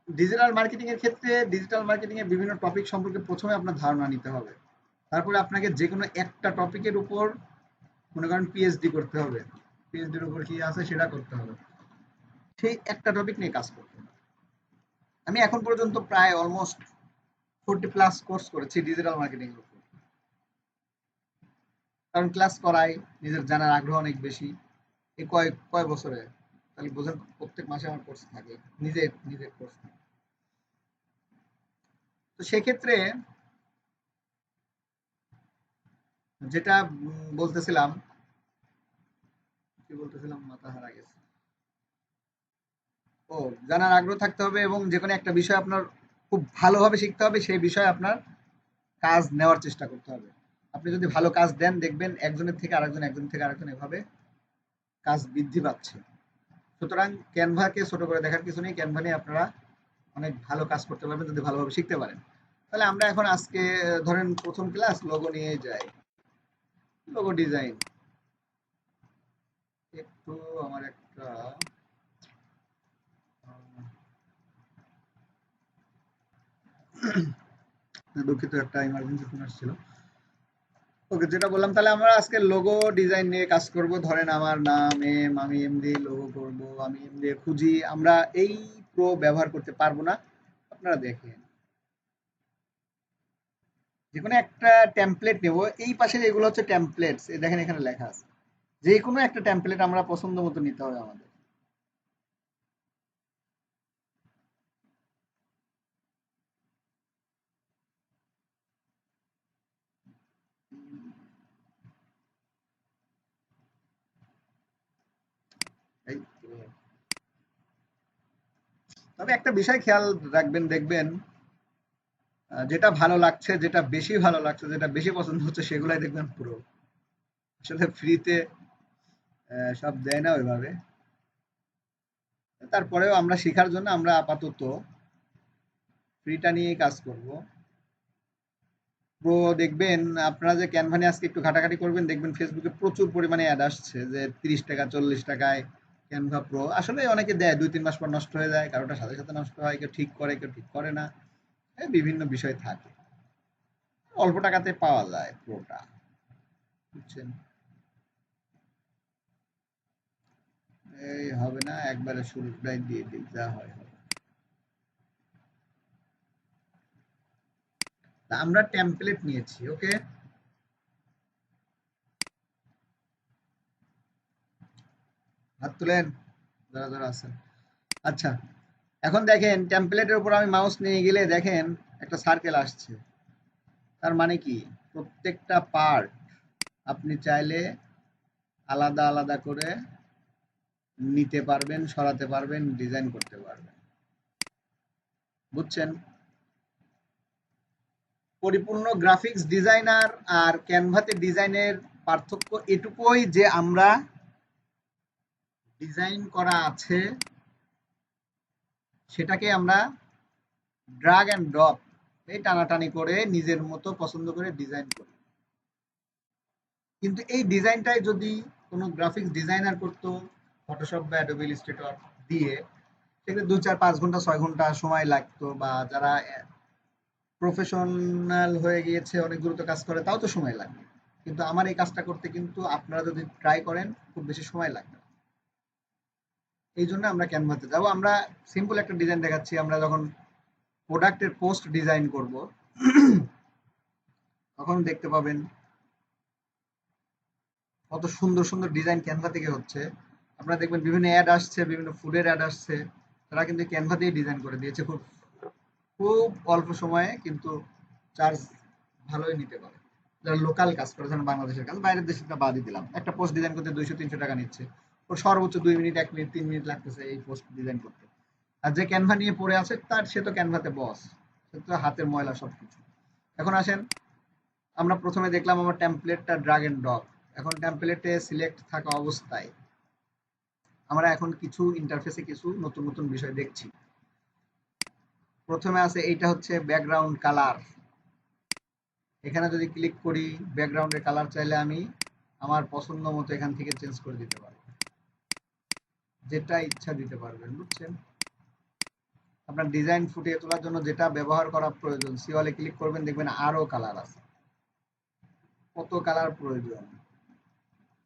ডিজিটাল মার্কেটিং এর ক্ষেত্রে ডিজিটাল মার্কেটিং এর বিভিন্ন টপিক সম্পর্কে প্রথমে আপনার ধারণা নিতে হবে, তারপরে আপনাকে যে কোনো একটা টপিকের উপর মনে করেন পিএইচডি করতে হবে, পিএইচডির উপর কি আছে সেটা করতে হবে, সেই একটা টপিক নিয়ে কাজ করতে হবে। আমি এখন পর্যন্ত প্রায় অলমোস্ট 40+ কোর্স করেছি ডিজিটাল মার্কেটিং এর উপর, কারণ ক্লাস করাই, নিজের জানার আগ্রহ অনেক বেশি। এই কয় কয় বছরে তাহলে বোঝেন, প্রত্যেক মাসে আমার কোর্স থাকে, নিজের নিজের কোর্স থাকে। তো সেক্ষেত্রে যেটা বলতেছিলাম, কি বলতেছিলাম মাথা হারা গেছে। ও, জানার আগ্রহ থাকতে হবে এবং যে কোনো একটা বিষয় আপনার খুব ভালোভাবে শিখতে হবে, সেই বিষয়ে আপনার কাজ নেওয়ার চেষ্টা করতে হবে। আপনি যদি ভালো কাজ দেন দেখবেন একজনের থেকে আরেকজন, একজন থেকে আরেকজন এভাবে কাজ বৃদ্ধি পাচ্ছে। সুতরাং ক্যানভাকে ছোট করে দেখার কিছু নেই, ক্যানভা নিয়ে আপনারা অনেক ভালো কাজ করতে পারবেন যদি ভালোভাবে শিখতে পারেন। তাহলে আমরা এখন আজকে ধরেন প্রথম ক্লাস লোগো নিয়ে যাই, লোগো ডিজাইন। একটু আমার একটা দুঃখিত, একটা ইমার্জেন্সি ফোন আসছিল। ওকে, যেটা বললাম, তাহলে আমরা আজকে লোগো ডিজাইন নিয়ে কাজ করব। ধরেন আমার নাম এম, আমি এম দিয়ে লোগো করব, আমি এম দিয়ে খুঁজি। আমরা এই প্রো ব্যবহার করতে পারবো না, আপনারা দেখেন যে কোনো একটা টেমপ্লেট নেব। এই পাশে এগুলো হচ্ছে টেমপ্লেটস, দেখেন এখানে লেখা আছে, যে কোনো একটা টেমপ্লেট আমরা পছন্দ মতো নিতে হবে আমাদের। এই তো। তবে একটা বিষয় খেয়াল রাখবেন, দেখবেন যেটা ভালো লাগছে, যেটা বেশি ভালো লাগছে, যেটা বেশি পছন্দ হচ্ছে সেগুলাই দেখবেন পুরো। আসলে ফ্রিতে সব দেয় না ওইভাবে। তারপরেও আমরা শেখার জন্য আমরা আপাতত ফ্রিটা নিয়ে কাজ করব। প্রো দেখবেন আপনারা যে ক্যানভা নিয়ে আজকে একটু ঘাটাঘাটি করবেন, দেখবেন ফেসবুকে প্রচুর পরিমাণে অ্যাড আসছে যে 30 টাকা 40 টাকায় ক্যানভা প্রো। আসলে অনেকে দেয় 2-3 মাস পর নষ্ট হয়ে যায়, কারোটা সাথে সাথে নষ্ট হয়, কেউ ঠিক করে কেউ ঠিক করে না, বিভিন্ন বিষয় থাকে। অল্প টাকাতে পাওয়া যায় প্রোটা, বুঝছেন। এই হবে না, একবারে শুরুটাই দিয়ে দিই, যা হয় হবে। তা আমরা টেমপ্লেট নিয়েছি, ওকে। হাত তুলেন যারা যারা আছেন। আচ্ছা, এখন দেখেন টেমপ্লেটের উপর আমি মাউস নিয়ে গেলে দেখেন একটা সার্কেল আসছে। তার মানে কি, প্রত্যেকটা পার্ট আপনি চাইলে আলাদা আলাদা করে নিতে পারবেন, সরাতে পারবেন, ডিজাইন করতে পারবেন, বুঝছেন। পরিপূর্ণ গ্রাফিক্স ডিজাইনার আর ক্যানভাতে ডিজাইনের পার্থক্য এটুকুই যে আমরা ডিজাইন করা আছে সেটাকে আমরা ড্রাগ অ্যান্ড ড্রপ এই টানাটানি করে নিজের মতো পছন্দ করে ডিজাইন করি। কিন্তু এই ডিজাইনটাই যদি কোনো গ্রাফিক্স ডিজাইনার করতো ফটোশপ বা অ্যাডোবি ইলাস্ট্রেটর দিয়ে, সেক্ষেত্রে 2-4-5 ঘন্টা 6 ঘন্টা সময় লাগতো, বা যারা প্রফেশনাল হয়ে গিয়েছে অনেক দ্রুত কাজ করে তাও তো সময় লাগবে। কিন্তু আমার এই কাজটা করতে কিন্তু আপনারা যদি ট্রাই করেন খুব বেশি সময় লাগবে না। এই জন্য আমরা ক্যানভাতে যাবো। আমরা সিম্পল একটা ডিজাইন দেখাচ্ছি। আমরা যখন প্রোডাক্টের পোস্ট ডিজাইন করব তখন দেখতে পাবেন কত সুন্দর সুন্দর ডিজাইন ক্যানভা থেকে হচ্ছে। আপনারা দেখবেন বিভিন্ন অ্যাড আসছে, বিভিন্ন ফুডের অ্যাড আসছে, তারা কিন্তু ক্যানভা দিয়ে ডিজাইন করে দিয়েছে খুব খুব অল্প সময়ে, কিন্তু চার্জ ভালোই নিতে পারে। যারা লোকাল কাজ করে, যেমন বাংলাদেশের কাজ, বাইরের দেশে বাদই দিলাম, একটা পোস্ট ডিজাইন করতে 200-300 টাকা নিচ্ছে। ওর সর্বোচ্চ 2 মিনিট 1 মিনিট 3 মিনিট লাগতেছে এই পোস্ট ডিজাইন করতে। আর যে ক্যানভা নিয়ে পড়ে আছে তার, সে তো ক্যানভাতে বস, সে তো হাতের ময়লা সবকিছু। এখন আসেন, আমরা প্রথমে দেখলাম আমার টেমপ্লেটটা ড্রাগ এন্ড ড্রপ। এখন টেমপ্লেটে সিলেক্ট থাকা অবস্থায় আমরা এখন কিছু ইন্টারফেসে কিছু নতুন নতুন বিষয় দেখছি। প্রথমে আছে এইটা হচ্ছে ব্যাকগ্রাউন্ড কালার। এখানে যদি ক্লিক করি, ব্যাকগ্রাউন্ডের কালার চাইলে আমি আমার পছন্দ মতো এখান থেকে চেঞ্জ করে দিতে পারবো, যেটা ইচ্ছা দিতে পারবেন, বুঝছেন। আপনার ডিজাইন ফুটিয়ে তোলার জন্য যেটা ব্যবহার করা প্রয়োজন, সিওয়ালে ক্লিক করবেন, দেখবেন আরো কালার আছে। কত কালার প্রয়োজন,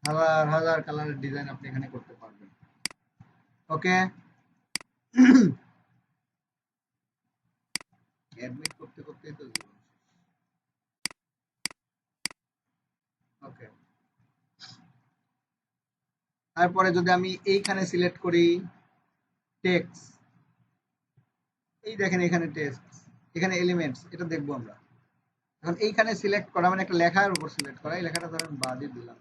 হাজার হাজার কালারের ডিজাইন আপনি এখানে করতে পারবেন, ওকে। অ্যাডমিট করতে করতেই তো জীবন। ওকে, তারপরে যদি আমি এইখানে সিলেক্ট করি টেক্সট, এই দেখেন এখানে টেক্সট, এখানে এলিমেন্টস, এটা দেখবো আমরা। এখন এইখানে সিলেক্ট করা মানে একটা লেখার উপর সিলেক্ট করা, এই লেখাটা ধরেন বাদই দিলাম,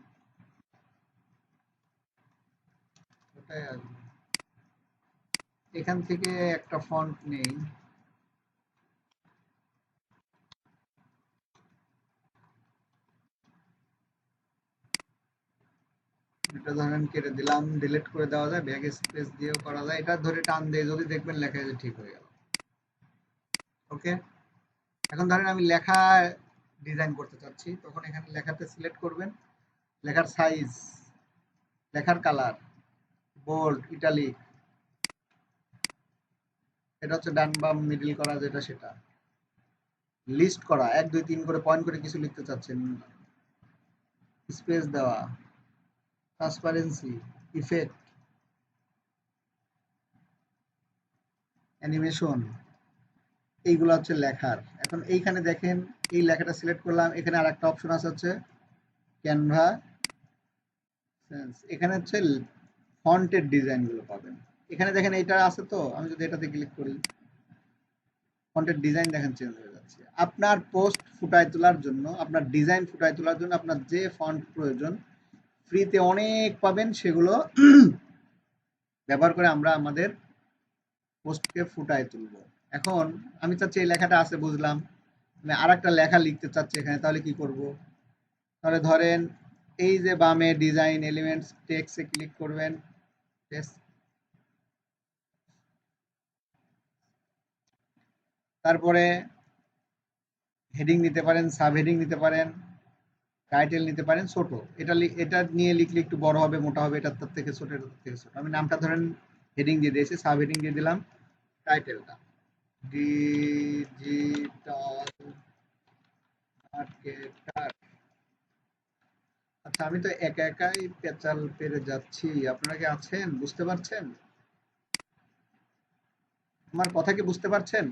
ওটাই আসবে। এখান থেকে একটা ফন্ট নেই, এটা ধরেন কেটে দিলাম, ডিলিট করে দেওয়া যায়, ব্যাক স্পেস দিয়েও করা যায়, এটা ধরে টান দিয়ে যদি দেখবেন লেখা যে ঠিক হয়ে গেল, ওকে। এখন ধরেন আমি লেখা ডিজাইন করতে চাচ্ছি, তখন এখানে লেখাতে সিলেক্ট করবেন, লেখার সাইজ, লেখার কালার, বোল্ড, ইটালিক, এটা হচ্ছে ডান বাম মিডল করা যেটা সেটা, লিস্ট করা 1 2 3 করে পয়েন্ট করে কিছু লিখতে চাচ্ছেন, স্পেস দেওয়া, ট্রান্সপারেন্সি, ইফেক্ট, অ্যানিমেশন, এইগুলো হচ্ছে লেখার। এখন এইখানে দেখেন এই লেখাটা সিলেক্ট করলাম, এখানে আর একটা অপশন আছে হচ্ছে ক্যানভা সেন্স, এখানে হচ্ছে ফন্টের ডিজাইন গুলো পাবেন। এখানে দেখেন এইটা আছে, তো আমি যদি এটাতে ক্লিক করি ফন্টের ডিজাইন দেখেন চেঞ্জ হয়ে যাচ্ছে। আপনার পোস্ট ফুটায় তোলার জন্য, আপনার ডিজাইন ফুটায় তোলার জন্য আপনার যে ফন্ট প্রয়োজন ফ্রিতে অনেক পাবেন, সেগুলো ব্যবহার করে আমরা আমাদের পোস্টকে ফুটায় তুলব। এখন আমি চাচ্ছি এই লেখাটা আছে বুঝলাম, আমি আর একটা লেখা লিখতে চাচ্ছি এখানে, তাহলে কি করব? তাহলে ধরেন এই যে বামে ডিজাইন এলিমেন্টস টেক্সটে ক্লিক করবেন, তারপরে হেডিং নিতে পারেন, সাব হেডিং নিতে পারেন, টাইটেল নিতে পারেন ছোট। এটা নিয়ে লিখলে একটু বড় হবে, মোটা হবে, এটা তার থেকে ছোট, এটা তার থেকে ছোট। আমি নামটা ধরেন হেডিং দিয়ে দিয়েছি, সাব হেডিং দিয়ে দিলাম টাইটেলটা ডিজিটাল মার্কেটার। আচ্ছা, আমি তো একা একাই পেঁচাল পেরে যাচ্ছি, আপনারা কি আছেন? বুঝতে পারছেন আমার কথা? কি বুঝতে পারছেন?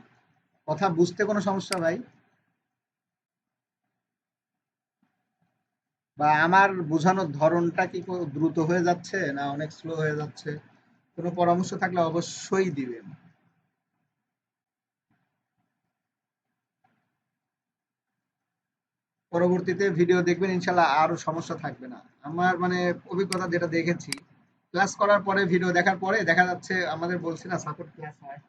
কথা বুঝতে কোনো সমস্যা ভাই? বা আমার বোঝানোর ধরনটা কি দ্রুত হয়ে যাচ্ছে না অনেক স্লো হয়ে যাচ্ছে? কোনো পরামর্শ থাকলে অবশ্যই দিবেন। পরবর্তীতে ভিডিও দেখবেন, ইনশাল্লাহ আরো সমস্যা থাকবে না। আমার মানে অভিজ্ঞতা যেটা দেখেছি, ক্লাস করার পরে ভিডিও দেখার পরে দেখা যাচ্ছে, আমাদের বলছি না সাপোর্ট ক্লাস হয়,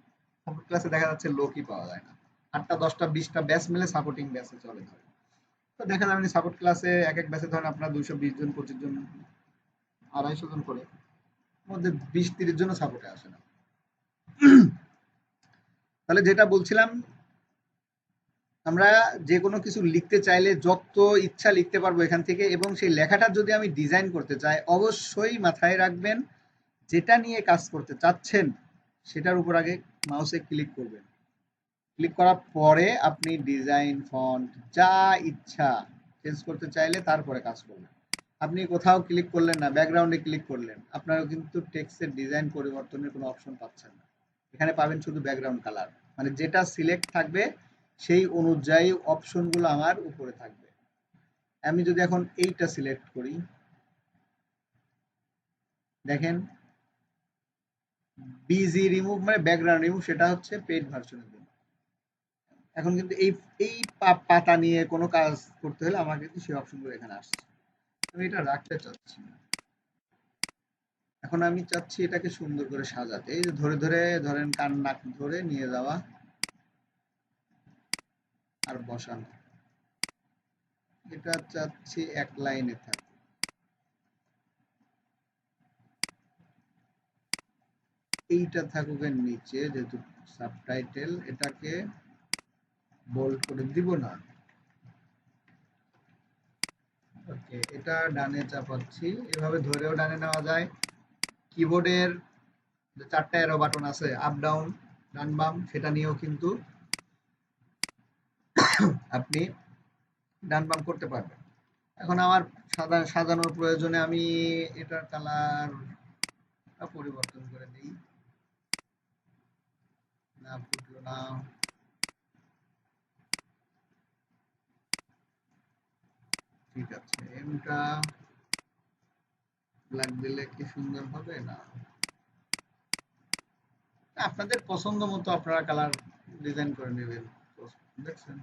সাপোর্ট ক্লাসে দেখা যাচ্ছে লোকই পাওয়া যায় না। 8টা 10টা 20টা ব্যাচ মিলে সাপোর্টিং ব্যাচে চলে ধরে। তো দেখা যাবে সাপোর্ট ক্লাসে এক এক ব্যাচে ধরেন আপনার 220 জন 25 জন 250 জন করে, মধ্যে 20-30 জনও সাপোর্টে আসে না। তাহলে যেটা বলছিলাম, আমরা যে কোনো কিছু লিখতে চাইলে যত ইচ্ছা লিখতে পারবো এখান থেকে, এবং সেই লেখাটা যদি আমি ডিজাইন করতে চাই, অবশ্যই মাথায় রাখবেন যেটা নিয়ে কাজ করতে চাচ্ছেন সেটার উপর আগে মাউসে ক্লিক করবেন। ক্লিক করার পরে আপনি ডিজাইন ফন্ট যা ইচ্ছা চেঞ্জ করতে চাইলে তারপরে কাজ করবেন। আপনি কোথাও ক্লিক করলেন না, ব্যাকগ্রাউন্ডে ক্লিক করলেন, আপনারও কিন্তু টেক্সটের ডিজাইন পরিবর্তনের কোনো অপশন পাচ্ছেন না। এখানে পাবেন শুধু ব্যাকগ্রাউন্ড কালার, মানে যেটা সিলেক্ট থাকবে সেই অনুযায়ী অপশনগুলো আমার উপরে থাকবে। আমি যদি এখন এইটা সিলেক্ট করি, দেখেন বিজি রিমুভ মানে ব্যাকগ্রাউন্ড রিমুভ, সেটা হচ্ছে পেইড ভার্সনের জন্য। এখন কিন্তু এই এই পাতা নিয়ে কোনো কাজ করতে হলে আমার কিন্তু সেই অপশনগুলো এখানে আসছে। আমি এটা রাখতে চাচ্ছি না। এখন আমি চাচ্ছি এটাকে সুন্দর করে সাজাতে, এই যে ধরে ধরে ধরেন কান নাক ধরে নিয়ে যাওয়া আর বসানো, এটা চাচ্ছি এক লাইনে থাক। এইটা থাকুক এর নিচে, যেহেতু সাবটাইটেল, এটাকে বোল্ড করে দিব না। ওকে, এটা ডানে চাপাচ্ছি, এভাবে ধরেও ডানে নেওয়া যায়। কিবোর্ডের যে 4টা অ্যারো বাটন আছে, আপ ডাউন ডান বাম, সেটা নিয়েও কিন্তু আপনি ডান বাম করতে পারবেন। এখন আমার সাজানোর প্রয়োজনে আমি এটার কালার পরিবর্তন করে দিই। না ফুটলো না। ঠিক আছে, এমটা ব্ল্যাক দিলে কি সুন্দর হবে না? আপনাদের পছন্দ মতো আপনারা কালার ডিজাইন করে নেবেন। দেখছেন,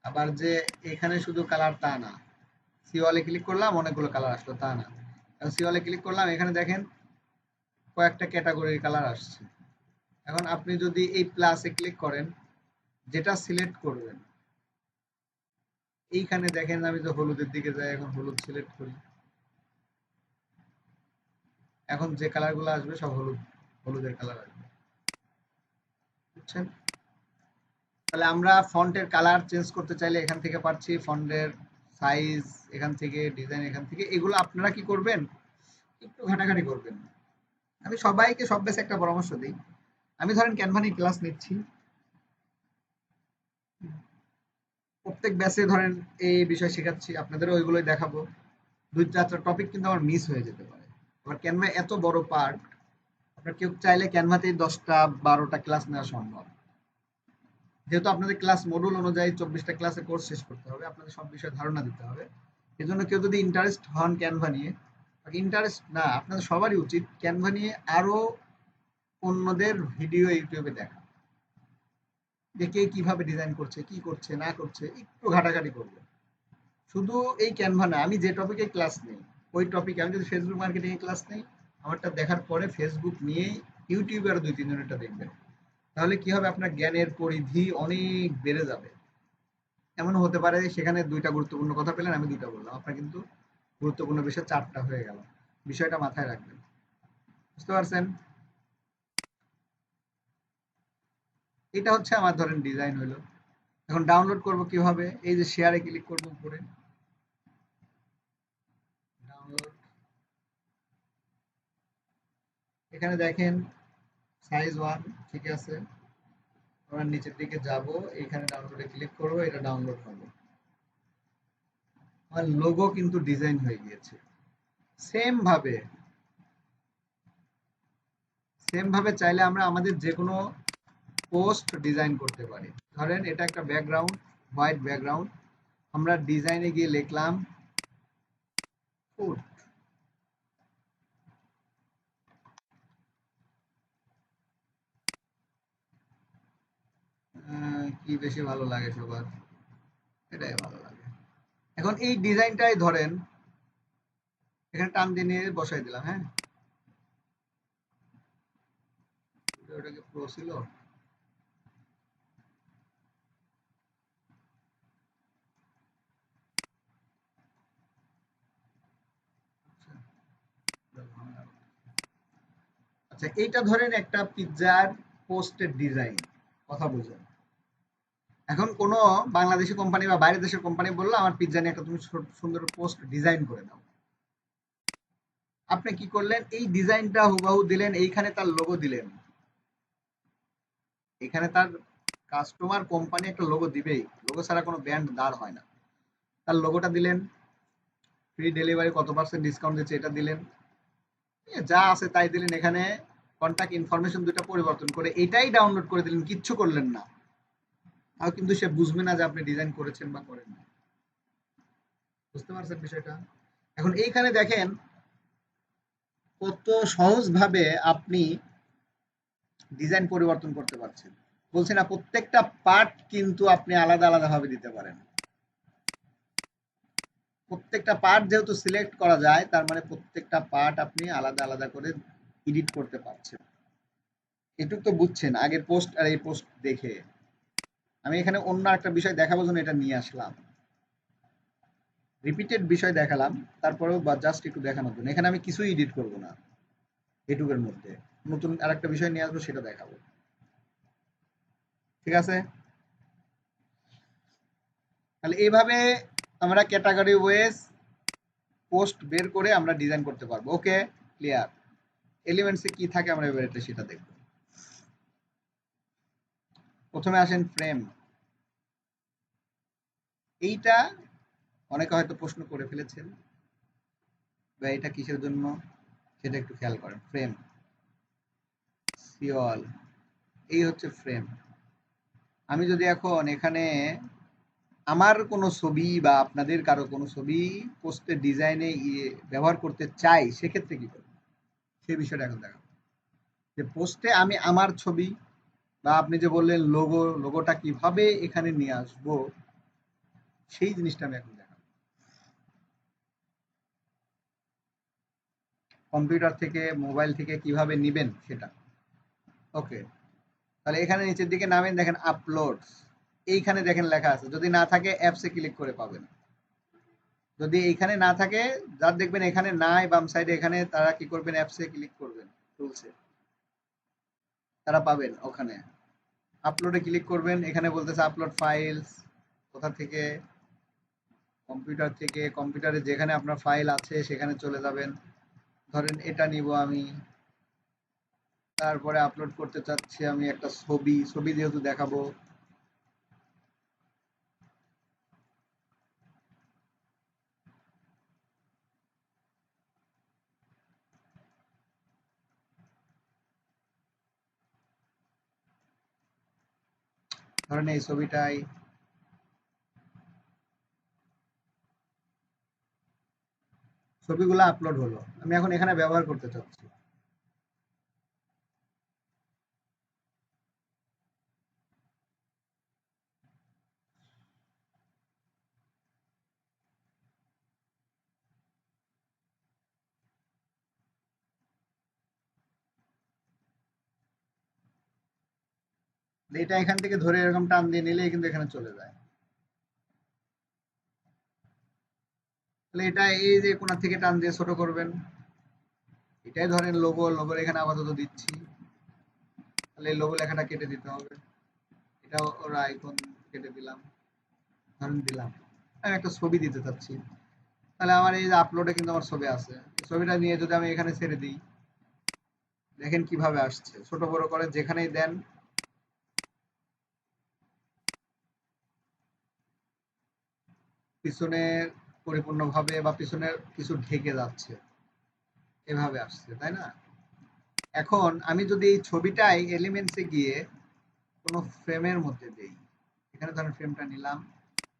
আবার যে এখানে শুধু কালার তা না, সিওয়ালে ক্লিক করলাম অনেকগুলো কালার আসলো তা না। সিওয়ালে ক্লিক করলাম, এখানে দেখেন কয়েকটা ক্যাটাগরির কালার আসছে। এখন আপনি যদি এই প্লাসে ক্লিক করেন, যেটা সিলেক্ট করবেন, এইখানে দেখেন আমি তো হলুদের দিকে যাই, এখন হলুদ সিলেক্ট করি, এখন যে কালার গুলো আসবে সব হলুদ, হলুদের কালার আসবে। বুঝছেন? তাহলে আমরা ফন্টের কালার চেঞ্জ করতে চাইলে এখান থেকে পাচ্ছি, ফন্টের সাইজ এখান থেকে, ডিজাইন এখান থেকে। এগুলো আপনারা কি করবেন, একটু ঘাটাঘাটি করবেন। আমি সবাইকে সব বেশ একটা পরামর্শ দিই। আমি ধরেন ক্যানভা নিয়ে ক্লাস নিচ্ছি, প্রত্যেক ব্যাচে ধরেন এই বিষয় শেখাচ্ছি, আপনাদেরও ওইগুলোই দেখাবো। 2-4টা টপিক কিন্তু আমার মিস হয়ে যেতে পারে। আবার ক্যানভা এত বড় পার্ট, আপনার কেউ চাইলে ক্যানভাতেই 10টা 12টা ক্লাস নেওয়া সম্ভব। যেহেতু আপনাদের ক্লাস মডুল অনুযায়ী 24টা ক্লাসে কোর্স শেষ করতে হবে, আপনাদের সব বিষয়ে ধারণা দিতে হবে। এজন্য কেউ যদি ইন্টারেস্ট হন ক্যানভা নিয়ে, ইন্টারেস্ট না, আপনাদের সবারই উচিত ক্যানভা নিয়ে আরো অন্যদের ভিডিও ইউটিউবে দেখা, যে কে কিভাবে ডিজাইন করছে, কি করছে না করছে, একটু ঘাটাঘাটি করবে। শুধু এই ক্যানভা না, আমি যে টপিকে ক্লাস নেই ওই টপিকে, আমি যদি ফেসবুক মার্কেটিং এ ক্লাস নেই, আমারটা দেখার পরে ফেসবুক নিয়েই ইউটিউবে আরো 2-3 জনেরটা দেখবেন। তাহলে কি হবে, আপনার জ্ঞানের পরিধি অনেক বেড়ে যাবে। এমনও হতে পারে সেখানে 2টা গুরুত্বপূর্ণ কথা পেলেন, আমি 2টা বললাম, আপনার কিন্তু গুরুত্বপূর্ণ বিষয় 4টা হয়ে গেল। বিষয়টা মাথায় রাখবেন। বুঝতে পারছেন? এটা হচ্ছে আমার ধরেন ডিজাইন হলো। এখন ডাউনলোড করব কিভাবে? এই যে শেয়ারে ক্লিক করব উপরে, ডাউনলোড। এখানে দেখেন সাইজ 1 ঠিক আছে। আমরা নিচের দিকে যাব, এখানে ডাউনলোডে ক্লিক করব, এটা ডাউনলোড হবে। আমার লোগো কিন্তু ডিজাইন হয়ে গিয়েছে। সেম ভাবে চাইলে আমরা আমাদের যে কোনো পোস্ট ডিজাইন করতে পারি। ধরেন এটা একটা ব্যাকগ্রাউন্ড, হোয়াইট ব্যাকগ্রাউন্ড। আমরা ডিজাইনে গিয়ে লিখলাম ফুড। কি বেশি ভালো লাগে সবার? এটাই ভালো লাগে। এখন এই ডিজাইনটাই ধরেন এখানে টান দিয়ে নিয়ে বসাই দিলাম। হ্যাঁ, ওটাকে প্রো ছিল। আচ্ছা, এইটা ধরেন একটা পিৎজার পোস্টের ডিজাইন, কথা বুঝেন। এখন কোনো বাংলাদেশি কোম্পানি বা বাইরের দেশের কোম্পানি বললো আমার পিৎজা নিয়ে একটা তুমি সুন্দর পোস্ট ডিজাইন করে দাও। আপনি কি করলেন? এই ডিজাইনটা হুবাহু দিলেন, এইখানে তার লোগো দিলেন। এখানে তার কাস্টমার কোম্পানি একটা লোগো দিবেই, লোগো ছাড়া কোনো ব্র্যান্ড দাঁড় হয় না। তার লোগোটা দিলেন, ফ্রি ডেলিভারি কত পার্সেন্ট ডিসকাউন্ট দিচ্ছে এটা দিলেন, যা আছে তাই দিলেন। এখানে কন্টাক্ট ইনফরমেশন দুটো পরিবর্তন করে এটাই ডাউনলোড করে দিলেন, কিচ্ছু করলেন না। তাও কিন্তু সে বুঝবে না যে আপনি ডিজাইন করেছেন বা করেন না। বুঝতে পারছেন বিষয়টা? এখন এইখানে দেখেন কত সহজভাবে আপনি ডিজাইন পরিবর্তন করতে পারছেন। বলছি না, প্রত্যেকটা পার্ট কিন্তু আপনি আলাদা আলাদা ভাবে দিতে পারেন। প্রত্যেকটা পার্ট যেহেতু সিলেক্ট করা যায়, তার মানে প্রত্যেকটা পার্ট আপনি আলাদা আলাদা করে এডিট করতে পারছেন। এটুকু তো বুঝছেন আগের পোস্ট আর এই পোস্ট দেখে। আমি এখানে অন্য একটা বিষয় দেখাবো জন্য এটা নিয়ে আসলাম, রিপিটেড বিষয় দেখালাম, তারপরেও বা জাস্ট একটু দেখানোর জন্য। এখানে আমি কিছুই এডিট করব না, এটুকের মধ্যে নতুন আরেকটা বিষয় নিয়ে আসবো, সেটা দেখাবো। ঠিক আছে? তাহলে এইভাবে আমরা ক্যাটাগরি ওয়েজ পোস্ট বের করে আমরা ডিজাইন করতে পারবো। ওকে, ক্লিয়ার? এলিমেন্টসে কি থাকে আমরা এবার এটা সেটা দেখব। প্রথমে আসেন ফ্রেম। এইটা অনেকে হয়তো প্রশ্ন করে ফেলেছেন, বা এটা কিসের জন্য সেটা একটু খেয়াল করেন। ফ্রেম, সিওল, এই হচ্ছে ফ্রেম। আমি যদি এখন এখানে আমার কোনো ছবি বা আপনাদের কারো কোনো ছবি পোস্টের ডিজাইনে ব্যবহার করতে চাই, সেক্ষেত্রে কি করব সেই বিষয়টা এখন দেখাবো। যে পোস্টে আমি আমার ছবি বা আপনি যে বললেন লোগো, লোগোটা কিভাবে এখানে নিয়ে আসবো সেই জিনিসটা আমি এখন দেখাবো। কম্পিউটার থেকে, মোবাইল থেকে কিভাবে নিবেন সেটা। ওকে, তাহলে এখানে নিচের দিকে নামেন, দেখেন আপলোডস, এইখানে দেখেন লেখা আছে। যদি না থাকে অ্যাপসে ক্লিক করে পাবেন। যদি এইখানে না থাকে, যার দেখবেন এখানে নাই বাম সাইডে, এখানে তারা কি করবেন? অ্যাপসে ক্লিক করবেন, টুলসে, তারা পাবেন। ওখানে আপলোডে ক্লিক করবেন, এখানে বলতেছে আপলোড ফাইলস। কোথা থেকে? কম্পিউটার থেকে। কম্পিউটারে যেখানে আপনার ফাইল আছে সেখানে চলে যাবেন। ধরেন এটা নিব আমি, তারপরে আপলোড করতে চাচ্ছি আমি একটা ছবি, ছবি যেহেতু দেখাবো, ধরেন এই ছবিটাই, ছবিগুলো আপলোড হলো, আমি এখন এখানে ব্যবহার করতে চাচ্ছি। এটা এখান থেকে ধরে এরকম টান দিয়ে নিলেই কিন্তু এখানে চলে যায়। তাহলে এটা এই যে কোণা থেকে টান দিয়ে ছোট করবেন। এটাই ধরেন লোগো, লোগোর এখানে আপাতত দিচ্ছি। তাহলে এই লোগো লেখাটা কেটে দিতে হবে। এটা ওর আইকন কেটে দিলাম, ধরেন দিলাম। আমি একটা ছবি দিতে চাচ্ছি, তাহলে আমার এই যে আপলোডে কিন্তু আমার ছবি আছে। ছবিটা নিয়ে যদি আমি এখানে ছেড়ে দিই, দেখেন কিভাবে আসছে। ছোট বড় করে যেখানেই দেন পিছনের পরিপূর্ণভাবে বা পিছনের কিছু ঢেকে যাচ্ছে, এভাবে আসছে, তাই না? এখন আমি যদি এই ছবিটাই এলিমেন্টসে গিয়ে কোনো ফ্রেমের মধ্যে দেই, এখানে ধরেন ফ্রেমটা নিলাম,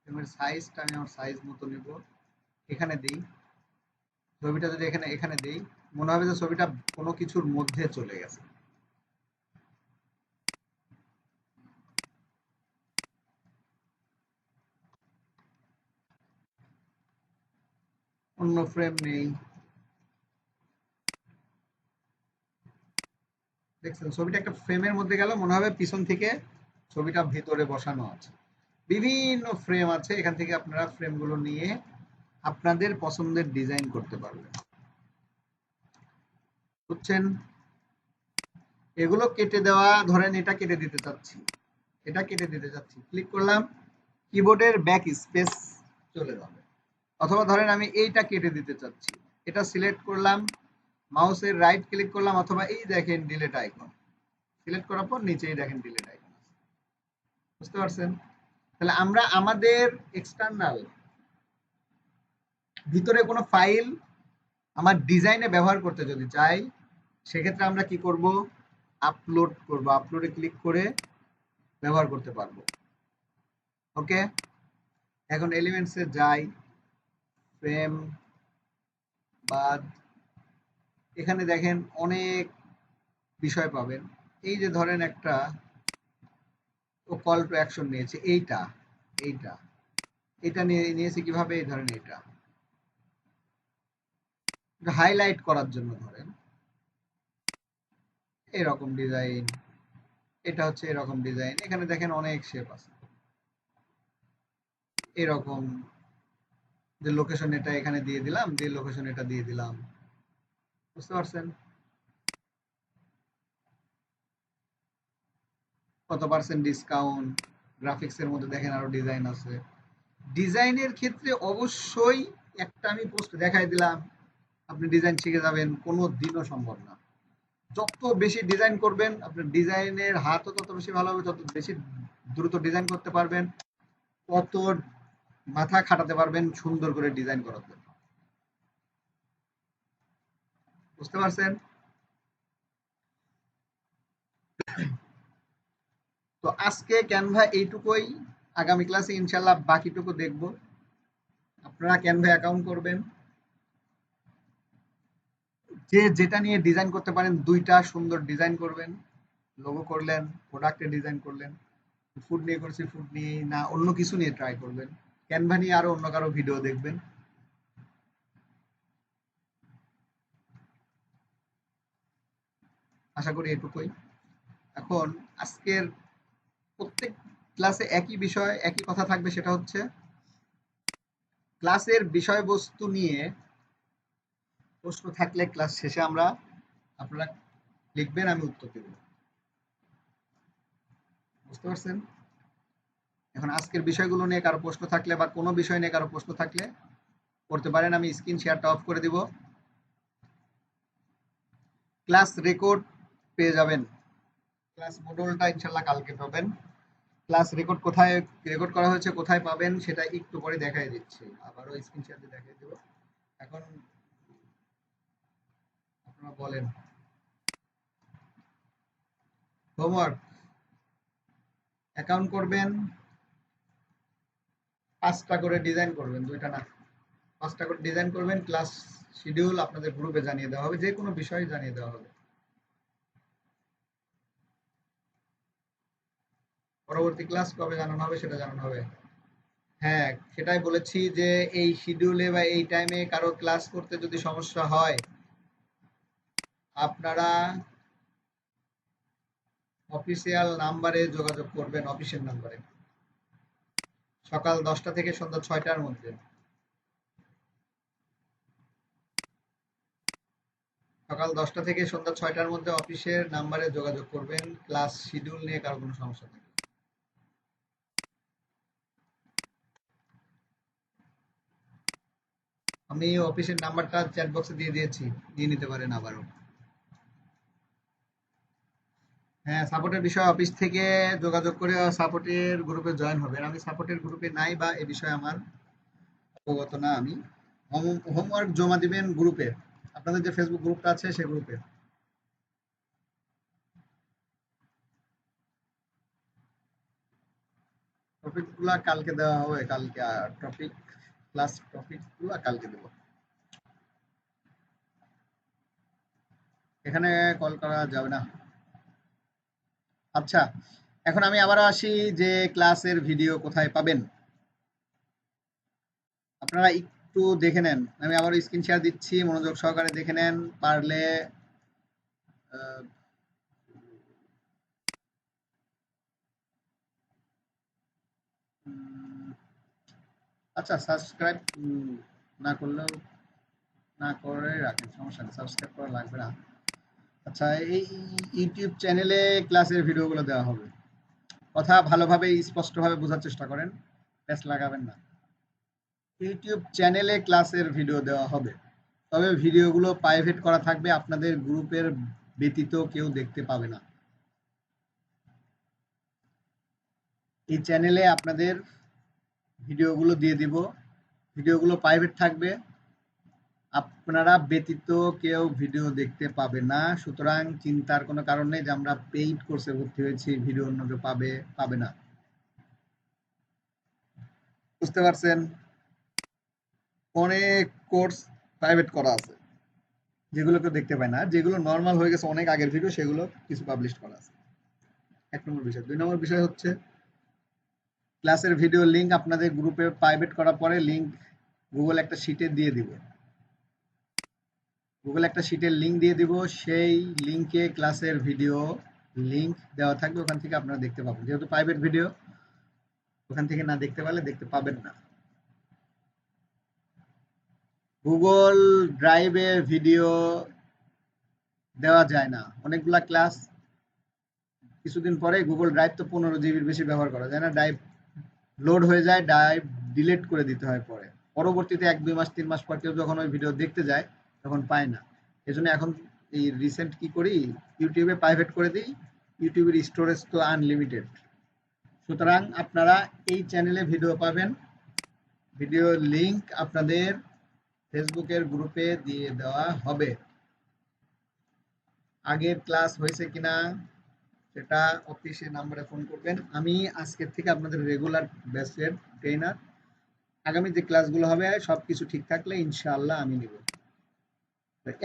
ফ্রেমের সাইজটা আমি আমার সাইজ মতো নেব, এখানে দিই, ছবিটা যদি এখানে এখানে দেই, মনে হবে যে ছবিটা কোনো কিছুর মধ্যে চলে গেছে। অন্য ফ্রেম নেই, দেখছেন ছবিটা একটা ফ্রেমের মধ্যে গেল, মনে হবে পিছন থেকে ছবিটা ভেতরে বসানো আছে। বিভিন্ন ফ্রেম আছে, এখান থেকে আপনারা ফ্রেমগুলো নিয়ে আপনাদের পছন্দের ডিজাইন করতে পারবেন, বুঝছেন? এগুলো কেটে দেওয়া, ধরেন এটা কেটে দিতে চাচ্ছি, এটা কেটে দিতে চাচ্ছি, ক্লিক করলাম, কিবোর্ডের ব্যাক স্পেস চলে যাবে। অথবা ধরেন আমি এইটা কেটে দিতে চাচ্ছি, এটা সিলেক্ট করলাম, মাউসের রাইট ক্লিক করলাম, অথবা এই দেখেন ডিলিট আইকন, সিলেক্ট করার পর নিচেই দেখেন ডিলিট আইকন, বুঝতে পারছেন? তাহলে আমরা আমাদের এক্সটার্নাল ভিতরে কোনো ফাইল আমার ডিজাইনে ব্যবহার করতে যদি চাই, সেক্ষেত্রে আমরা কি করব? আপলোড করব, আপলোডে ক্লিক করে ব্যবহার করতে পারবো। ওকে, এখন এলিমেন্টসে যাই, ফ্রেম বাদ, এখানে দেখেন অনেক বিষয় পাবেন। এই যে ধরেন একটা ও কল টু অ্যাকশন নিয়েছে, এইটা এইটা এটা নিয়ে নিয়েছে কিভাবে? এই ধরেন এটা হাইলাইট করার জন্য, ধরেন এরকম ডিজাইন, এটা হচ্ছে এরকম ডিজাইন, এখানে দেখেন অনেক শেপ আছে এরকম, যে লোকেশন এটা এখানে দিয়ে দিলাম, যে লোকেশন এটা দিয়ে দিলাম, বুঝতে পারছেন? কত পার্সেন্ট ডিসকাউন্ট, গ্রাফিক্সের মধ্যে দেখেন আরো ডিজাইন আছে। ডিজাইনের ক্ষেত্রে অবশ্যই একটা আমি পোস্ট দেখাই দিলাম, আপনি ডিজাইন শিখে যাবেন, কোনো দিনও সম্ভব না। যত বেশি ডিজাইন করবেন আপনার ডিজাইনের হাতও তত বেশি ভালো হবে, যত বেশি দ্রুত ডিজাইন করতে পারবেন, তত মাথা খাটাতে পারবেন সুন্দর করে ডিজাইন করার জন্য, বুঝতে পারছেন? তো আজকে ক্যানভা এইটুকুই, আগামী ক্লাসে ইনশাল্লাহ বাকিটুকু দেখব। আপনারা ক্যানভা অ্যাকাউন্ট করবেন, যে যেটা নিয়ে ডিজাইন করতে পারেন, দুইটা সুন্দর ডিজাইন করবেন, লোগো করলেন, প্রোডাক্টের ডিজাইন করলেন, ফুড নিয়ে করেছি, ফুড নিয়ে না অন্য কিছু নিয়ে ট্রাই করবেন, ক্যানভা নিয়ে আরো অন্য কারো ভিডিও দেখবেন। আশা করি এটুকুই। এখন আজকের প্রত্যেক ক্লাসে একই বিষয় একই কথা থাকবে, সেটা হচ্ছে ক্লাসের বিষয়বস্তু নিয়ে প্রশ্ন থাকলে ক্লাস শেষে আমরা আপনারা লিখবেন, আমি উত্তর দেব, বুঝতে পারছেন? এখন আজকের বিষয়গুলো নিয়ে কারো প্রশ্ন থাকলে বা কোনো বিষয় নিয়ে কারো প্রশ্ন থাকলে করতে পারেন, আমি স্ক্রিন শেয়ারটা অফ করে দিব। ক্লাস রেকর্ড পেয়ে যাবেন, ক্লাস মডেলটা ইনশাল্লাহ কালকে পাবেন। ক্লাস রেকর্ড কোথায় রেকর্ড করা হয়েছে, কোথায় পাবেন সেটা একটু পরে দেখাই দিচ্ছি, আবারও স্ক্রিন শেয়ার দিয়ে দেখাই দেব। এখন আপনারা বলেন, হোমওয়ার্ক অ্যাকাউন্ট করবেন, 5টা করে ডিজাইন করবেন, 2টা না, 5টা করে ডিজাইন করবেন। ক্লাস শিডিউল আপনাদের গ্রুপে জানিয়ে দেওয়া হবে, যে কোনো বিষয়ে জানিয়ে দেওয়া হবে। পরবর্তী ক্লাস কবে জানানো হবে সেটা জানানো হবে। হ্যাঁ, সেটাই বলেছি যে এই শিডিউলে বা এই টাইমে কারো ক্লাস করতে যদি সমস্যা হয়, আপনারা অফিসিয়াল নাম্বারে যোগাযোগ করবেন, অফিসিয়াল নাম্বারে, সকাল 10টা থেকে সন্ধ্যা 6টার মধ্যে। সকাল 10টা থেকে সন্ধ্যা 6টার মধ্যে অফিসের নাম্বারে যোগাযোগ করবেন, ক্লাস শিডিউল নিয়ে কারো কোনো সমস্যা নেই। আমি অফিসের নাম্বারটা চ্যাট বক্সে দিয়ে দিয়েছি, নিয়ে নিতে পারেন আবারও। হ্যাঁ, সাপোর্টের বিষয়ে অফিস থেকে যোগাযোগ করে সাপোর্টের গ্রুপে জয়েন হবেন। আমি সাপোর্টের গ্রুপে নাই বা এ বিষয়ে আমার অবগত না। আমি হোমওয়ার্ক জমা দিবেন গ্রুপে, আপনাদের যে ফেসবুক গ্রুপটা আছে সেই গ্রুপে। টপিক গুলা কালকে দেওয়া হবে, কালকে টপিক ক্লাস টপিক গুলা কালকে দেবো। এখানে কল করা যাবে না। আচ্ছা, এখন আমি আবারও আসি যে ক্লাসের ভিডিও কোথায় পাবেন। আপনারা একটু দেখে নেন, আমি আবার স্ক্রিন শেয়ার দিচ্ছি, মনোযোগ সহকারে দেখে নেন পারলে। আহ, উম, আচ্ছা, সাবস্ক্রাইব না করলেও না করে রাখেন, সমস্যা নেই, সাবস্ক্রাইব করা লাগবে না। আচ্ছা, এই ইউটিউব চ্যানেলে ক্লাসের ভিডিওগুলো দেওয়া হবে। কথা ভালোভাবে স্পষ্টভাবে বোঝার চেষ্টা করেন, প্যাচ লাগাবেন না। ইউটিউব চ্যানেলে ক্লাসের ভিডিও দেওয়া হবে, তবে ভিডিওগুলো প্রাইভেট করা থাকবে, আপনাদের গ্রুপের ব্যতীত কেউ দেখতে পাবে না। এই চ্যানেলে আপনাদের ভিডিওগুলো দিয়ে দিব, ভিডিওগুলো প্রাইভেট থাকবে, আপনারা ব্যতীত কেউ ভিডিও দেখতে পাবে না। সুতরাং চিন্তার কোনো কারণ নেই যে আমরা পেইড কোর্সে ভর্তি হয়েছি, ভিডিও অন্য কেউ পাবে পাবে না। বুঝতে পারছেন? অনেক কোর্স প্রাইভেট করা আছে যেগুলো কেউ দেখতে পায় না, যেগুলো নর্মাল হয়ে গেছে অনেক আগের ভিডিও সেগুলো কিছু পাবলিশ করা আছে। 1 নম্বর বিষয়। 2 নম্বর বিষয় হচ্ছে ক্লাসের ভিডিও লিঙ্ক আপনাদের গ্রুপে প্রাইভেট করার পরে লিঙ্ক গুগল একটা শিটে দিয়ে দিব। গুগল একটা শিটের লিঙ্ক দিয়ে দিব, সেই লিঙ্কে ক্লাসের ভিডিও লিঙ্ক দেওয়া থাকবে, ওখান থেকে আপনারা দেখতে পাবেন। যেহেতু প্রাইভেট ভিডিও, ওখান থেকে না দেখতে পারলে দেখতে পাবেন না। গুগল ড্রাইভে ভিডিও দেওয়া যায় না, অনেকগুলা ক্লাস কিছুদিন পরে গুগল ড্রাইভ তো 15 জিবির বেশি ব্যবহার করা যায় না, ড্রাইভ লোড হয়ে যায়, ড্রাইভ ডিলিট করে দিতে হয় পরে। পরবর্তীতে 1-2 মাস 3 মাস পর কেউ যখন ওই ভিডিও দেখতে যায় তখন পায় না। এজন্য এখন এই রিসেন্ট কি করি, ইউটিউবে প্রাইভেট করে দিই। ইউটিউবের স্টোরেজ তো আনলিমিটেড, সুতরাং আপনারা এই চ্যানেলে ভিডিও পাবেন। ভিডিও লিংক আপনাদের ফেসবুকের গ্রুপে দিয়ে দেওয়া হবে। আগের ক্লাস হয়েছে কিনা সেটা অফিসে নাম্বারে ফোন করবেন। আমি আজকের থেকে আপনাদের রেগুলার ব্যাচের ট্রেনার। আগামী যে ক্লাসগুলো হবে সবকিছু ঠিক থাকলে ইনশাআল্লাহ আমি নিব।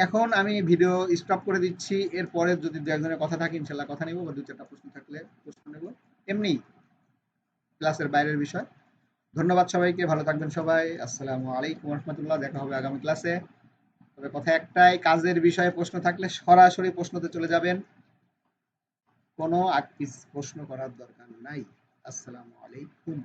এখন আমি ভিডিও স্টপ করে দিচ্ছি, এরপরে যদি 2-1 জনের কথা থাকে ইনশাআল্লাহ কথা নিব, বা 2-4টা প্রশ্ন থাকলে প্রশ্ন নেব, এমনি ক্লাসের বাইরের বিষয়। ধন্যবাদ সবাইকে, ভালো থাকবেন সবাই। আসসালামু আলাইকুম রহমতুল্লাহ, দেখা হবে আগামী ক্লাসে। তবে কথা একটাই, কাজের বিষয়ে প্রশ্ন থাকলে সরাসরি প্রশ্নতে চলে যাবেন, কোনো আটপিস প্রশ্ন করার দরকার নাই। আসসালামু আলাইকুম।